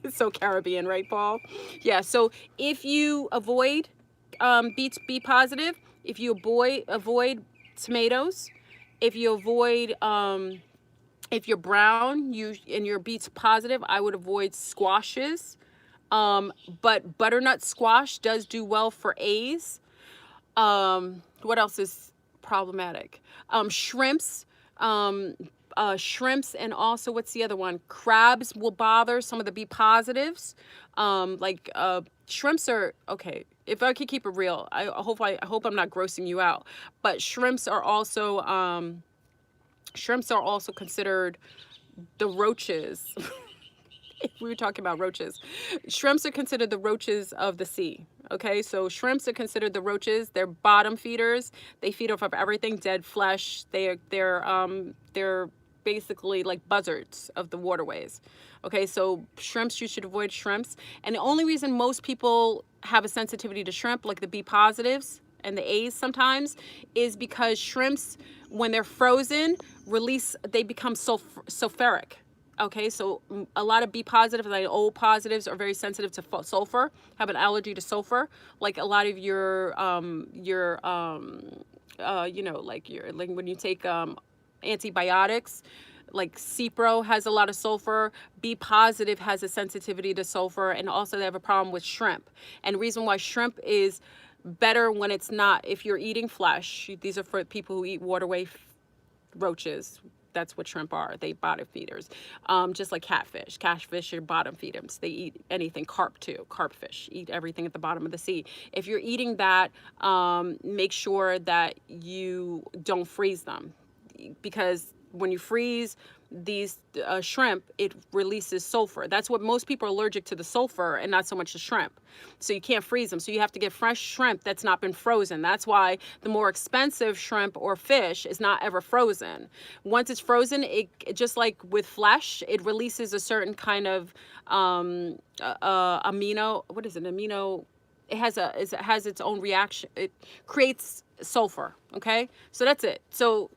So Caribbean, right, Paul? Yeah. So if you avoid B positive, if you avoid tomatoes, if you avoid if you're brown, and you're B positive, I would avoid squashes. But butternut squash does do well for A's. What else is problematic? Shrimps. Shrimps, and also what's the other one? Crabs will bother some of the B positives. Shrimps are okay. If I could keep it real, I hope I'm not grossing you out. But shrimps are also considered the roaches. We were talking about roaches. Shrimps are considered the roaches of the sea. Okay, so shrimps are considered the roaches. They're bottom feeders. They feed off of everything, dead flesh. They're basically like buzzards of the waterways. Okay, so shrimps, you should avoid shrimps. And the only reason most people have a sensitivity to shrimp, like the B positives and the A's sometimes, is because shrimps, when they're frozen, they become sulfuric. Okay, so a lot of B positives, like O positives, are very sensitive to sulfur, have an allergy to sulfur. Like a lot of like when you take antibiotics, like Cipro has a lot of sulfur. B positive has a sensitivity to sulfur, and also they have a problem with shrimp. And the reason why shrimp is better when it's not, if you're eating flesh, these are for people who eat waterway roaches. That's what shrimp are. They bottom feeders. Just like catfish. Catfish are bottom feeders. They eat anything. Carp too. Carp fish eat everything at the bottom of the sea. If you're eating that, make sure that you don't freeze them, because when you freeze these shrimp, it releases sulfur. That's what most people are allergic to, the sulfur, and not so much the shrimp. So you can't freeze them. So you have to get fresh shrimp that's not been frozen. That's why the more expensive shrimp or fish is not ever frozen. Once it's frozen, it just like with flesh, it releases a certain kind of amino. What is it? Amino. It has its own reaction. It creates sulfur. Okay, so that's it. So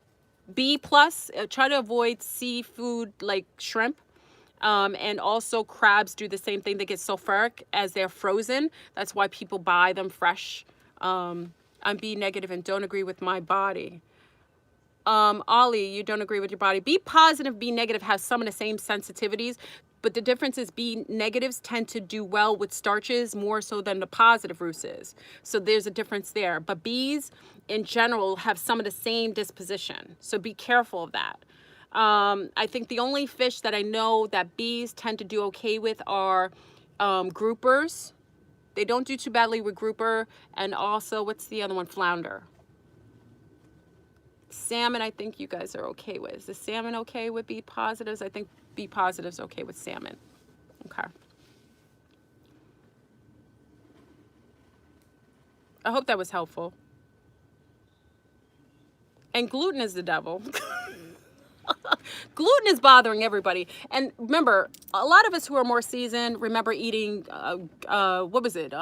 B plus, try to avoid seafood like shrimp, and also crabs do the same thing. They get sulfuric as they're frozen. That's why people buy them fresh. I'm B negative and don't agree with my body. Ollie, you don't agree with your body. B positive, B negative has some of the same sensitivities, but the difference is B negatives tend to do well with starches more so than the positive Russes. So there's a difference there. But B's in general have some of the same disposition. So be careful of that. I think the only fish that I know that B's tend to do okay with are groupers. They don't do too badly with grouper. And also, what's the other one? Flounder. Salmon, I think you guys are okay with. Is the salmon okay with B positives? I think B positives okay with salmon. Okay. I hope that was helpful. And gluten is the devil. Gluten is bothering everybody. And remember, a lot of us who are more seasoned remember eating, what was it?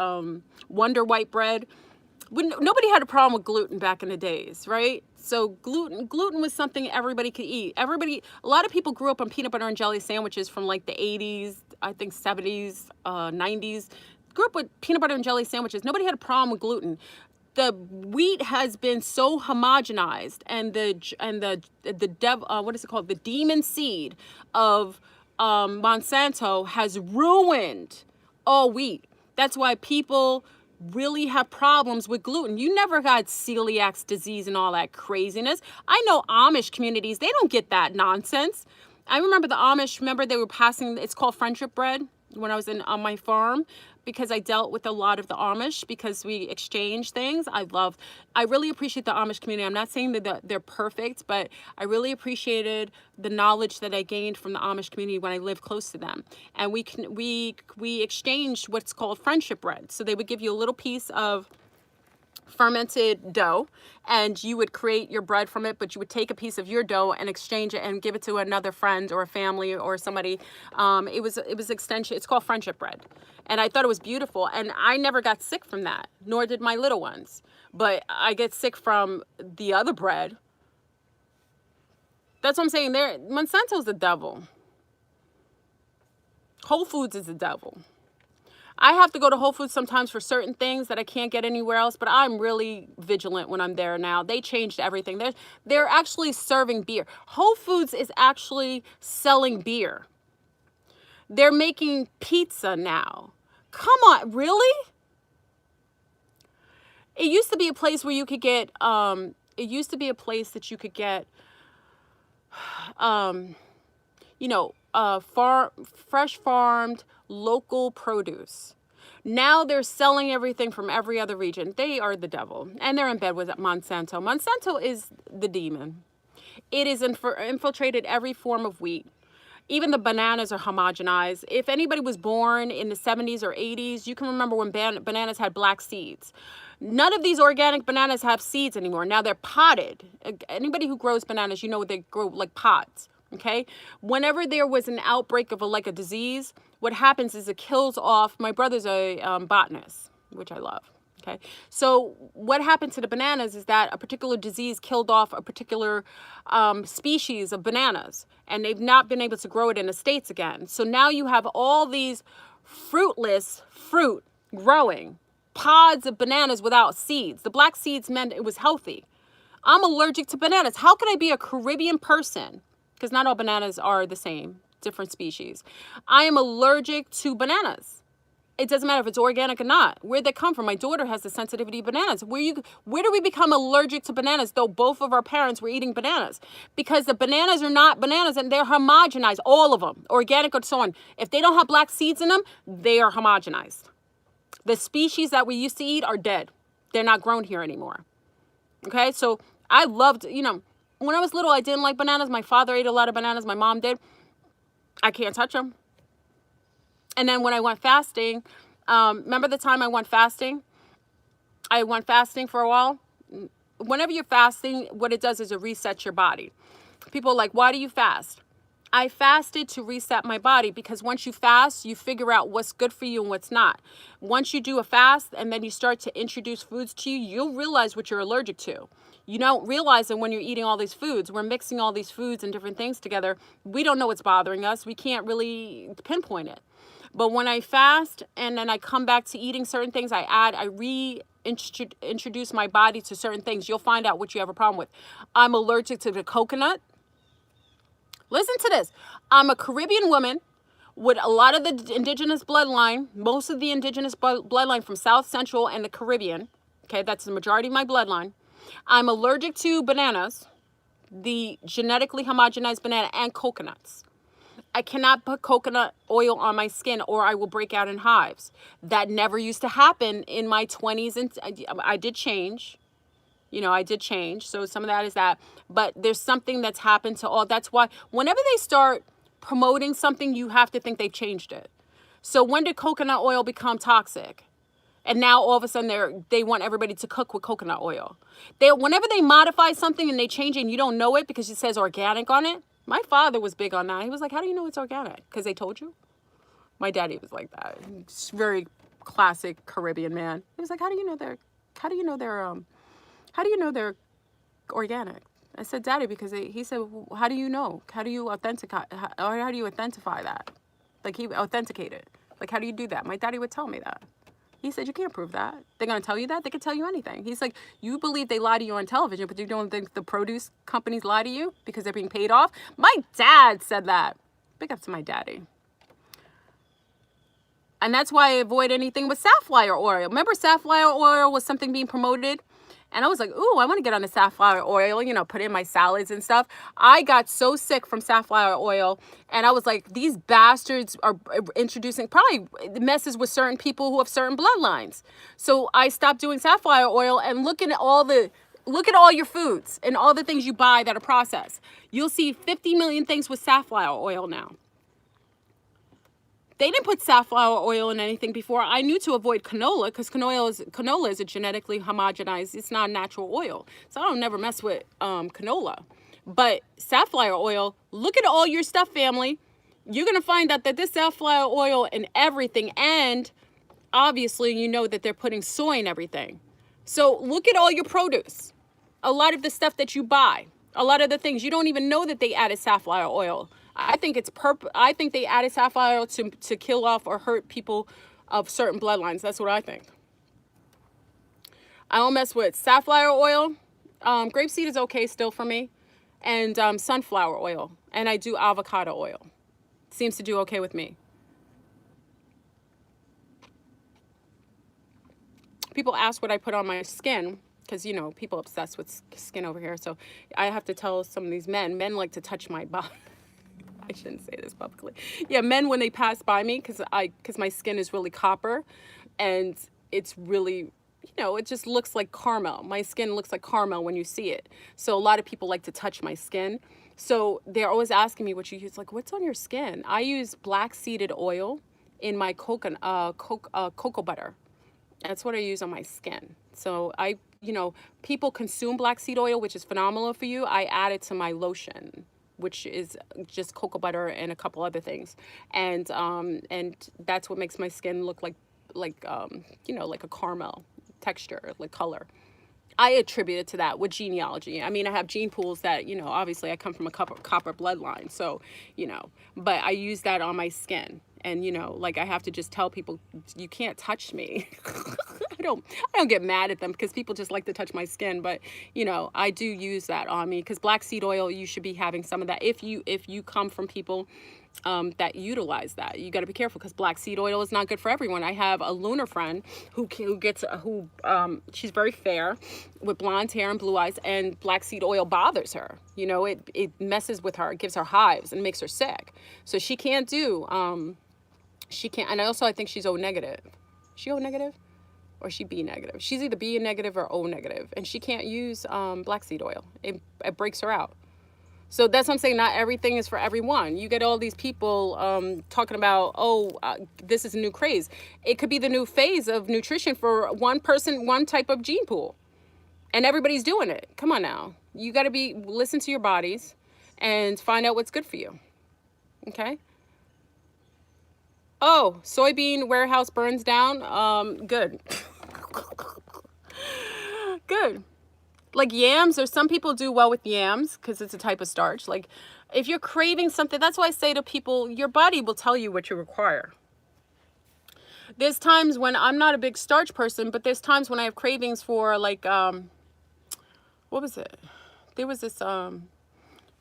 Wonder white bread. Nobody had a problem with gluten back in the days, right? So gluten was something everybody could eat. A lot of people grew up on peanut butter and jelly sandwiches from like the 80s, I think 70s, 90s. Grew up with peanut butter and jelly sandwiches. Nobody had a problem with gluten. The wheat has been so homogenized, and what is it called? The demon seed of Monsanto has ruined all wheat. That's why people really have problems with gluten. You never got celiac disease and all that craziness. I know Amish communities, they don't get that nonsense. I remember the Amish, they were passing, it's called friendship bread when I was on my farm, because I dealt with a lot of the Amish, because we exchange things. I really appreciate the Amish community. I'm not saying that they're perfect, but I really appreciated the knowledge that I gained from the Amish community when I lived close to them. And we exchanged what's called friendship bread. So they would give you a little piece of fermented dough, and you would create your bread from it, but you would take a piece of your dough and exchange it and give it to another friend or a family or somebody. It was extension. It's called friendship bread, and I thought it was beautiful. And I never got sick from that, nor did my little ones. But I get sick from the other bread. That's what I'm saying. Monsanto's the devil. Whole Foods is the devil. I have to go to Whole Foods sometimes for certain things that I can't get anywhere else, but I'm really vigilant when I'm there now. They changed everything. They're actually serving beer. Whole Foods is actually selling beer. They're making pizza now. Come on, really? It used to be a place where you could get, fresh farmed, local produce. Now they're selling everything from every other region. They are the devil, and they're in bed with Monsanto. Monsanto is the demon. It is infiltrated every form of wheat. Even the bananas are homogenized. If anybody was born in the 70s or 80s, you can remember when bananas had black seeds. None of these organic bananas have seeds anymore. Now they're potted. Anybody who grows bananas, they grow like pods. Okay. Whenever there was an outbreak of a disease, what happens is it kills off. My brother's a botanist, which I love. Okay. So what happened to the bananas is that a particular disease killed off a particular species of bananas, and they've not been able to grow it in the States again. So now you have all these fruitless fruit growing, pods of bananas without seeds. The black seeds meant it was healthy. I'm allergic to bananas. How can I be a Caribbean person? Because not all bananas are the same, different species. I am allergic to bananas. It doesn't matter if it's organic or not. Where'd they come from? My daughter has the sensitivity of bananas. Where do we become allergic to bananas, though both of our parents were eating bananas? Because the bananas are not bananas, and they're homogenized, all of them, organic or so on. If they don't have black seeds in them, they are homogenized. The species that we used to eat are dead. They're not grown here anymore. Okay, so I loved, when I was little, I didn't like bananas. My father ate a lot of bananas. My mom did. I can't touch them. And then when I went fasting, remember the time I went fasting? I went fasting for a while. Whenever you're fasting, what it does is it resets your body. People are like, why do you fast? I fasted to reset my body, because once you fast, you figure out what's good for you and what's not. Once you do a fast and then you start to introduce foods to you, you'll realize what you're allergic to. You don't realize that when you're eating all these foods, we're mixing all these foods and different things together. We don't know what's bothering us. We can't really pinpoint it. But when I fast and then I come back to eating certain things, I reintroduce my body to certain things. You'll find out what you have a problem with. I'm allergic to the coconut. Listen to this. I'm a Caribbean woman with a lot of the indigenous bloodline, most of the indigenous bloodline from South Central and the Caribbean. Okay, that's the majority of my bloodline. I'm allergic to bananas, the genetically homogenized banana, and coconuts. I cannot put coconut oil on my skin or I will break out in hives. That never used to happen in my 20s, and I did change. I did change. So some of that is that. But there's something that's happened to all. That's why whenever they start promoting something, you have to think they've changed it. So when did coconut oil become toxic? And now all of a sudden they want everybody to cook with coconut oil. Whenever they modify something and they change it and you don't know it because it says organic on it. My father was big on that. He was like, how do you know it's organic? Because they told you? My daddy was like that. He's very classic Caribbean man. He was like, how do you know they're organic? I said, Daddy, because he said, well, how do you know? How do you authenticate, or how do you authentify that? Like, he authenticated. Like, how do you do that? My daddy would tell me that. He said, you can't prove that. They're going to tell you that? They could tell you anything. He's like, you believe they lie to you on television, but you don't think the produce companies lie to you because they're being paid off? My dad said that. Big up to my daddy. And that's why I avoid anything with safflower oil. Remember, safflower oil was something being promoted? And I was like, ooh, I want to get on the safflower oil, you know, put it in my salads and stuff. I got so sick from safflower oil. And I was like, these bastards are introducing, probably messes with certain people who have certain bloodlines. So I stopped doing safflower oil and look at all your foods and all the things you buy that are processed. You'll see 50 million things with safflower oil now. They didn't put safflower oil in anything before. I knew to avoid canola because canola is a genetically homogenized. It's not a natural oil. So I don't never mess with canola. But safflower oil, look at all your stuff, family. You're going to find out that this safflower oil in everything. And obviously, you know that they're putting soy in everything. So look at all your produce. A lot of the stuff that you buy. A lot of the things, you don't even know that they added safflower oil. I think it's I think they added safflower oil to kill off or hurt people of certain bloodlines. That's what I think. I don't mess with safflower oil. Grapeseed is okay still for me. And sunflower oil. And I do avocado oil. Seems to do okay with me. People ask what I put on my skin. Because, you know, people obsessed with skin over here. So I have to tell some of these men like to touch my body. I shouldn't say this publicly. Yeah, men, when they pass by me, because my skin is really copper and it's really, you know, it just looks like caramel. My skin looks like caramel when you see it. So a lot of people like to touch my skin. So they're always asking me what you use. Like, what's on your skin? I use black seeded oil in my cocoa butter. That's what I use on my skin. So you know, people consume black seed oil, which is phenomenal for you. I add it to my lotion, which is just cocoa butter and a couple other things. And that's what makes my skin look like you know, like a caramel texture, like color. I attribute it to that with genealogy. I mean, I have gene pools that, you know, obviously I come from a copper bloodline. So, you know, but I use that on my skin. And, you know, like I have to just tell people, you can't touch me. I don't get mad at them because people just like to touch my skin. But, you know, I do use that on me because black seed oil, you should be having some of that. If you come from people that utilize that, you got to be careful because black seed oil is not good for everyone. I have a lunar friend who she's very fair with blonde hair and blue eyes, and black seed oil bothers her. You know, it messes with her, it gives her hives and makes her sick. So she can't do and I think she's O negative. Is she O negative or is she B negative? She's either B negative or O negative, and she can't use black seed oil. It breaks her out. So that's what I'm saying. Not everything is for everyone. You get all these people talking about, this is a new craze. It could be the new phase of nutrition for one person, one type of gene pool. And everybody's doing it. Come on now. You got to listen to your bodies and find out what's good for you. Okay? Oh, soybean warehouse burns down. Good. Good. Like yams, or some people do well with yams because it's a type of starch. Like if you're craving something, that's why I say to people, your body will tell you what you require. There's times when I'm not a big starch person, but there's times when I have cravings for like, what was it? There was this, what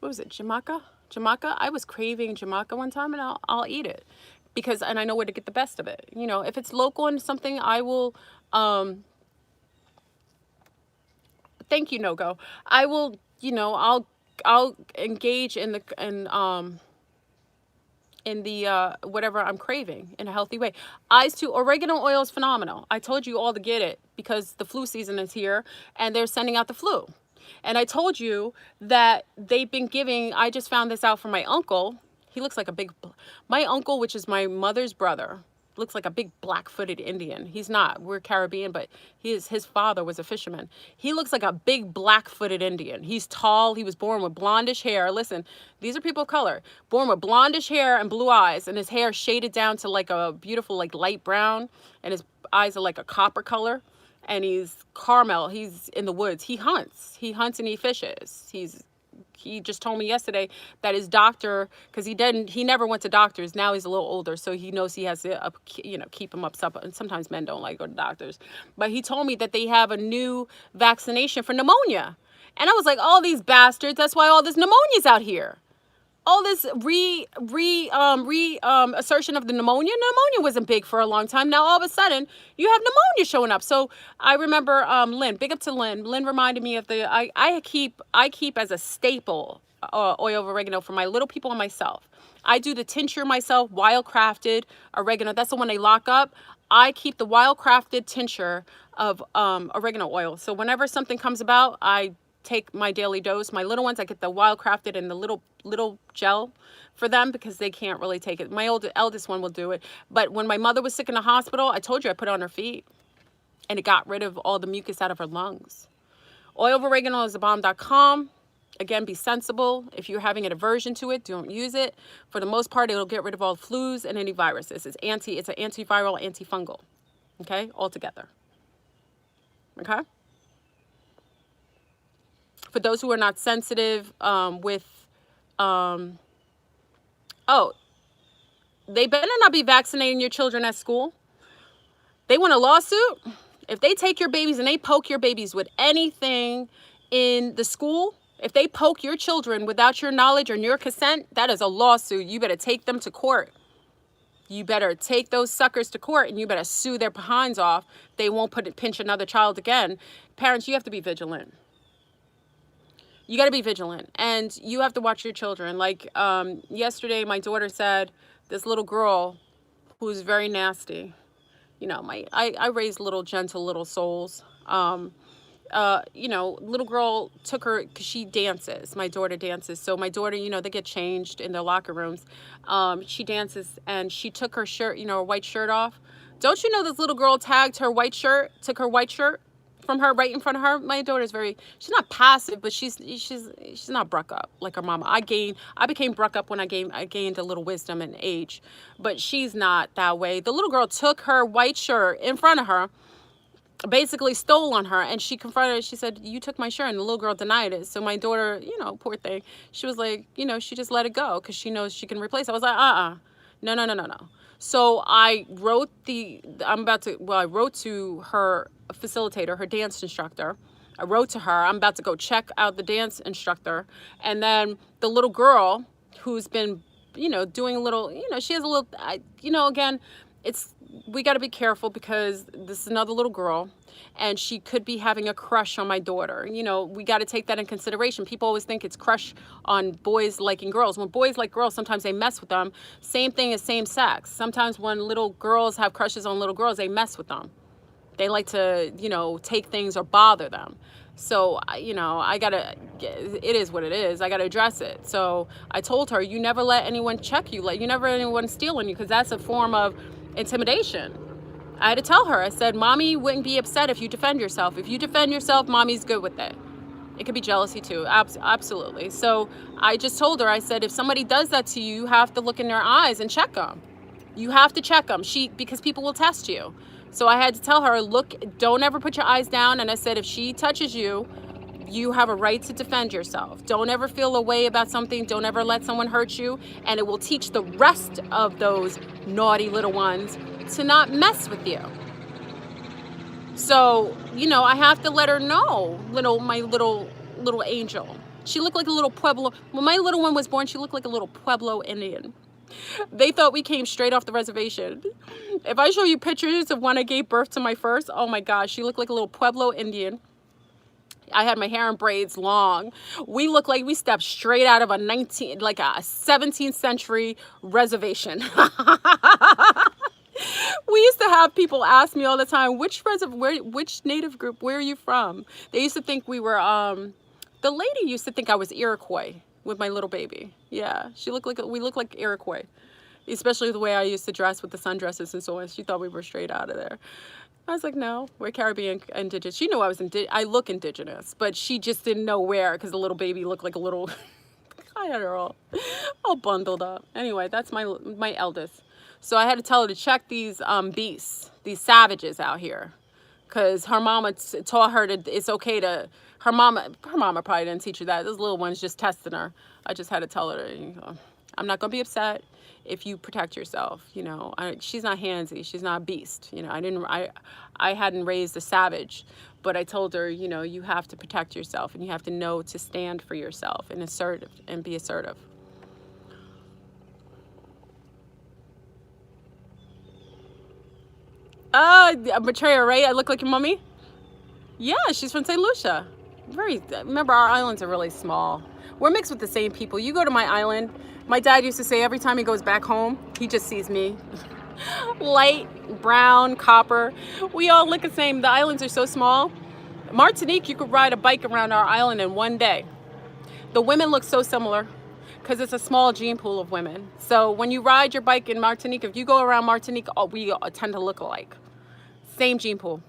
was it? Jamaica? I was craving Jamaica one time, and I'll eat it and I know where to get the best of it. You know, if it's local and something, I will, thank you, No-Go. I will, you know, I'll engage in the whatever I'm craving in a healthy way. Eyes to oregano oil is phenomenal. I told you all to get it because the flu season is here and they're sending out the flu. And I told you that they've been giving, I just found this out from my uncle. He looks like my uncle, which is my mother's brother. looks like a big black-footed Indian. He's not. We're Caribbean, but his father was a fisherman. He looks like a big black-footed Indian. He's tall. He was born with blondish hair. Listen, these are people of color. Born with blondish hair and blue eyes, and his hair shaded down to like a beautiful like light brown, and his eyes are like a copper color. And he's caramel. He's in the woods. He hunts. He hunts and he fishes. He just told me yesterday that his doctor, because he never went to doctors. Now he's a little older, so he knows he has to, keep him up. And sometimes men don't like to go to doctors. But he told me that they have a new vaccination for pneumonia. And I was like, all these bastards, that's why all this pneumonia's out here. All this assertion of the pneumonia. Pneumonia wasn't big for a long time. Now all of a sudden you have pneumonia showing up. So I remember Lynn. Big up to Lynn. Lynn reminded me of I keep as a staple oil of oregano for my little people and myself. I do the tincture myself, wild crafted oregano. That's the one they lock up. I keep the wild crafted tincture of oregano oil. So whenever something comes about, I take my daily dose. My little ones, I get the wild crafted and the little gel for them because they can't really take it. My eldest one will do it. But when my mother was sick in the hospital, I told you I put it on her feet and it got rid of all the mucus out of her lungs. Oil of oregano is thebomb.com. Again, be sensible. If you're having an aversion to it, don't use it. For the most part, it'll get rid of all flus and any viruses. It's an antiviral, antifungal. Okay, all together. Okay. For those who are not sensitive they better not be vaccinating your children at school. They want a lawsuit. If they take your babies and they poke your babies with anything in the school, if they poke your children without your knowledge or your consent, that is a lawsuit. You better take them to court. You better take those suckers to court and you better sue their behinds off. They won't pinch another child again. Parents, you have to be vigilant. You got to be vigilant and you have to watch your children. Like yesterday, my daughter said, this little girl who's very nasty, I raise little gentle little souls. Little girl took her, because she dances. My daughter dances. So my daughter, they get changed in their locker rooms. She dances and she took her shirt, her white shirt off. Don't you know this little girl tagged her white shirt, took her white shirt from her right in front of her? My daughter's she's not passive, but she's not bruck up like her mama. I became bruck up when I gained a little wisdom and age, but she's not that way. The little girl took her white shirt in front of her, basically stole on her, and she confronted her. She said, you took my shirt, and the little girl denied it. So my daughter, poor thing, she was like, she just let it go because she knows she can replace it. I was like, no. So I wrote I wrote to her facilitator, her dance instructor. I wrote to her, I'm about to go check out the dance instructor. And then the little girl who's been, doing a little, she has a little, again, we got to be careful because this is another little girl and she could be having a crush on my daughter. We got to take that in consideration. People always think it's crush on boys liking girls. When boys like girls, sometimes they mess with them. Same thing as same sex. Sometimes when little girls have crushes on little girls, they mess with them. They like to, take things or bother them. So, it is what it is. I got to address it. So I told her, you never let anyone check you. You never let anyone steal on you, because that's a form of intimidation. I had to tell her, I said, mommy wouldn't be upset if you defend yourself. If you defend yourself, mommy's good with it. It could be jealousy too. Absolutely. So I just told her, I said, if somebody does that to you, you have to look in their eyes and check them. You have to check them. Because people will test you. So I had to tell her, look, don't ever put your eyes down. And I said, if she touches you, you have a right to defend yourself. Don't ever feel a way about something. Don't ever let someone hurt you. And it will teach the rest of those naughty little ones to not mess with you. So, I have to let her know, my little angel. She looked like a little Pueblo. When my little one was born, she looked like a little Pueblo Indian. They thought we came straight off the reservation. If I show you pictures of when I gave birth to my first, oh my gosh, she looked like a little Pueblo Indian. I had my hair in braids long. We looked like we stepped straight out of a 17th century reservation. We used to have people ask me all the time, which native group, where are you from? They used to think we were, the lady used to think I was Iroquois with my little baby. Yeah, we looked like Iroquois. especially the way I used to dress with the sundresses and so on. She thought we were straight out of there. I was like, no, we're Caribbean indigenous. She knew I was I look indigenous, but she just didn't know where because the little baby looked like a little. I had her all bundled up. Anyway, that's my eldest. So I had to tell her to check these beasts, these savages out here, because her mama taught her that it's okay to. Her mama probably didn't teach her that. Those little ones just testing her. I just had to tell her, I'm not gonna be upset if you protect yourself. She's not handsy. She's not a beast. I hadn't raised a savage, but I told her, you have to protect yourself and you have to know to stand for yourself and be assertive. A betrayer, right? I look like your mommy? Yeah, she's from St. Lucia. Remember, our islands are really small. We're mixed with the same people. You go to my island, my dad used to say every time he goes back home, he just sees me. Light, brown, copper. We all look the same. The islands are so small. Martinique, you could ride a bike around our island in one day. The women look so similar because it's a small gene pool of women. So when you ride your bike in Martinique, if you go around Martinique, we tend to look alike. Same gene pool.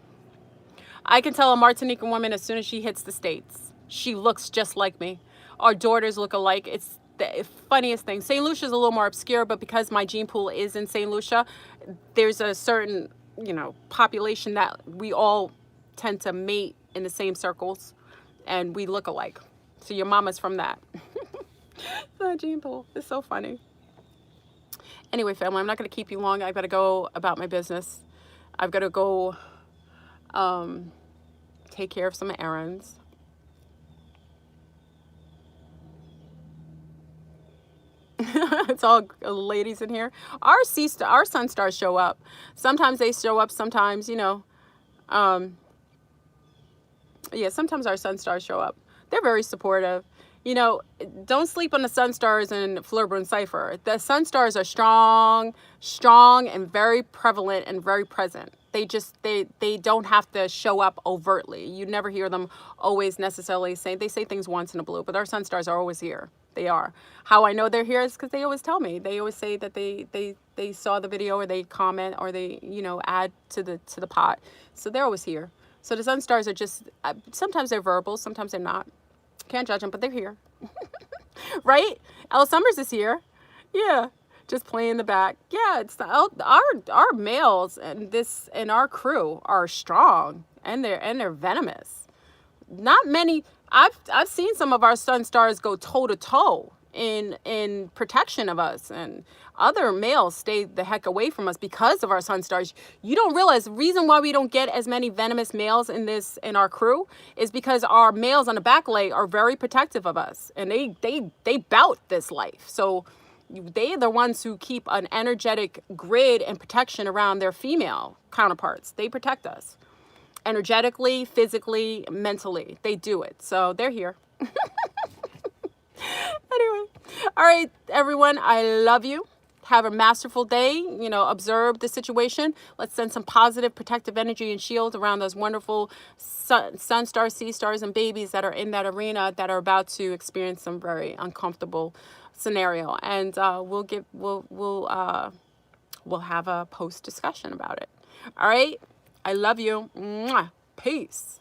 I can tell a Martinican woman as soon as she hits the States. She looks just like me. Our daughters look alike. It's the funniest thing. St. Lucia is a little more obscure, but because my gene pool is in St. Lucia, there's a certain, population that we all tend to mate in the same circles, and we look alike. So your mama's from that. The gene pool is so funny. Anyway, family, I'm not going to keep you long. I've got to go about my business. I've got to go take care of some errands. It's all ladies in here. Our sun stars show up. Sometimes they show up. Sometimes, sometimes our sun stars show up. They're very supportive. Don't sleep on the sun stars in FleurBrun cipher. The sun stars are strong, and very prevalent and very present. They don't have to show up overtly. You never hear them always necessarily say. They say things once in a blue, but our sun stars are always here. They are. How I know they're here is because they always tell me. They always say that they saw the video, or they comment, or they add to the pot. So they're always here. So the sun stars are just sometimes they're verbal, sometimes they're not. Can't judge them, but they're here. Right? Elle Summers is here. Yeah. Just playing in the back. Yeah, it's our males and our crew are strong, and they're venomous. Not many. I've seen some of our sun stars go toe to toe in protection of us, and other males stay the heck away from us because of our sun stars. You don't realize the reason why we don't get as many venomous males in our crew is because our males on the back leg are very protective of us, and they bout this life. So they're the ones who keep an energetic grid and protection around their female counterparts. They protect us energetically, physically, mentally. They do it. So they're here. Anyway, all right, everyone, I love you. Have a masterful day. Observe the situation. Let's send some positive protective energy and shield around those wonderful sun stars, sea stars, and babies that are in that arena that are about to experience some very uncomfortable scenario. And we'll have a post discussion about it. All right. I love you. Mwah. Peace.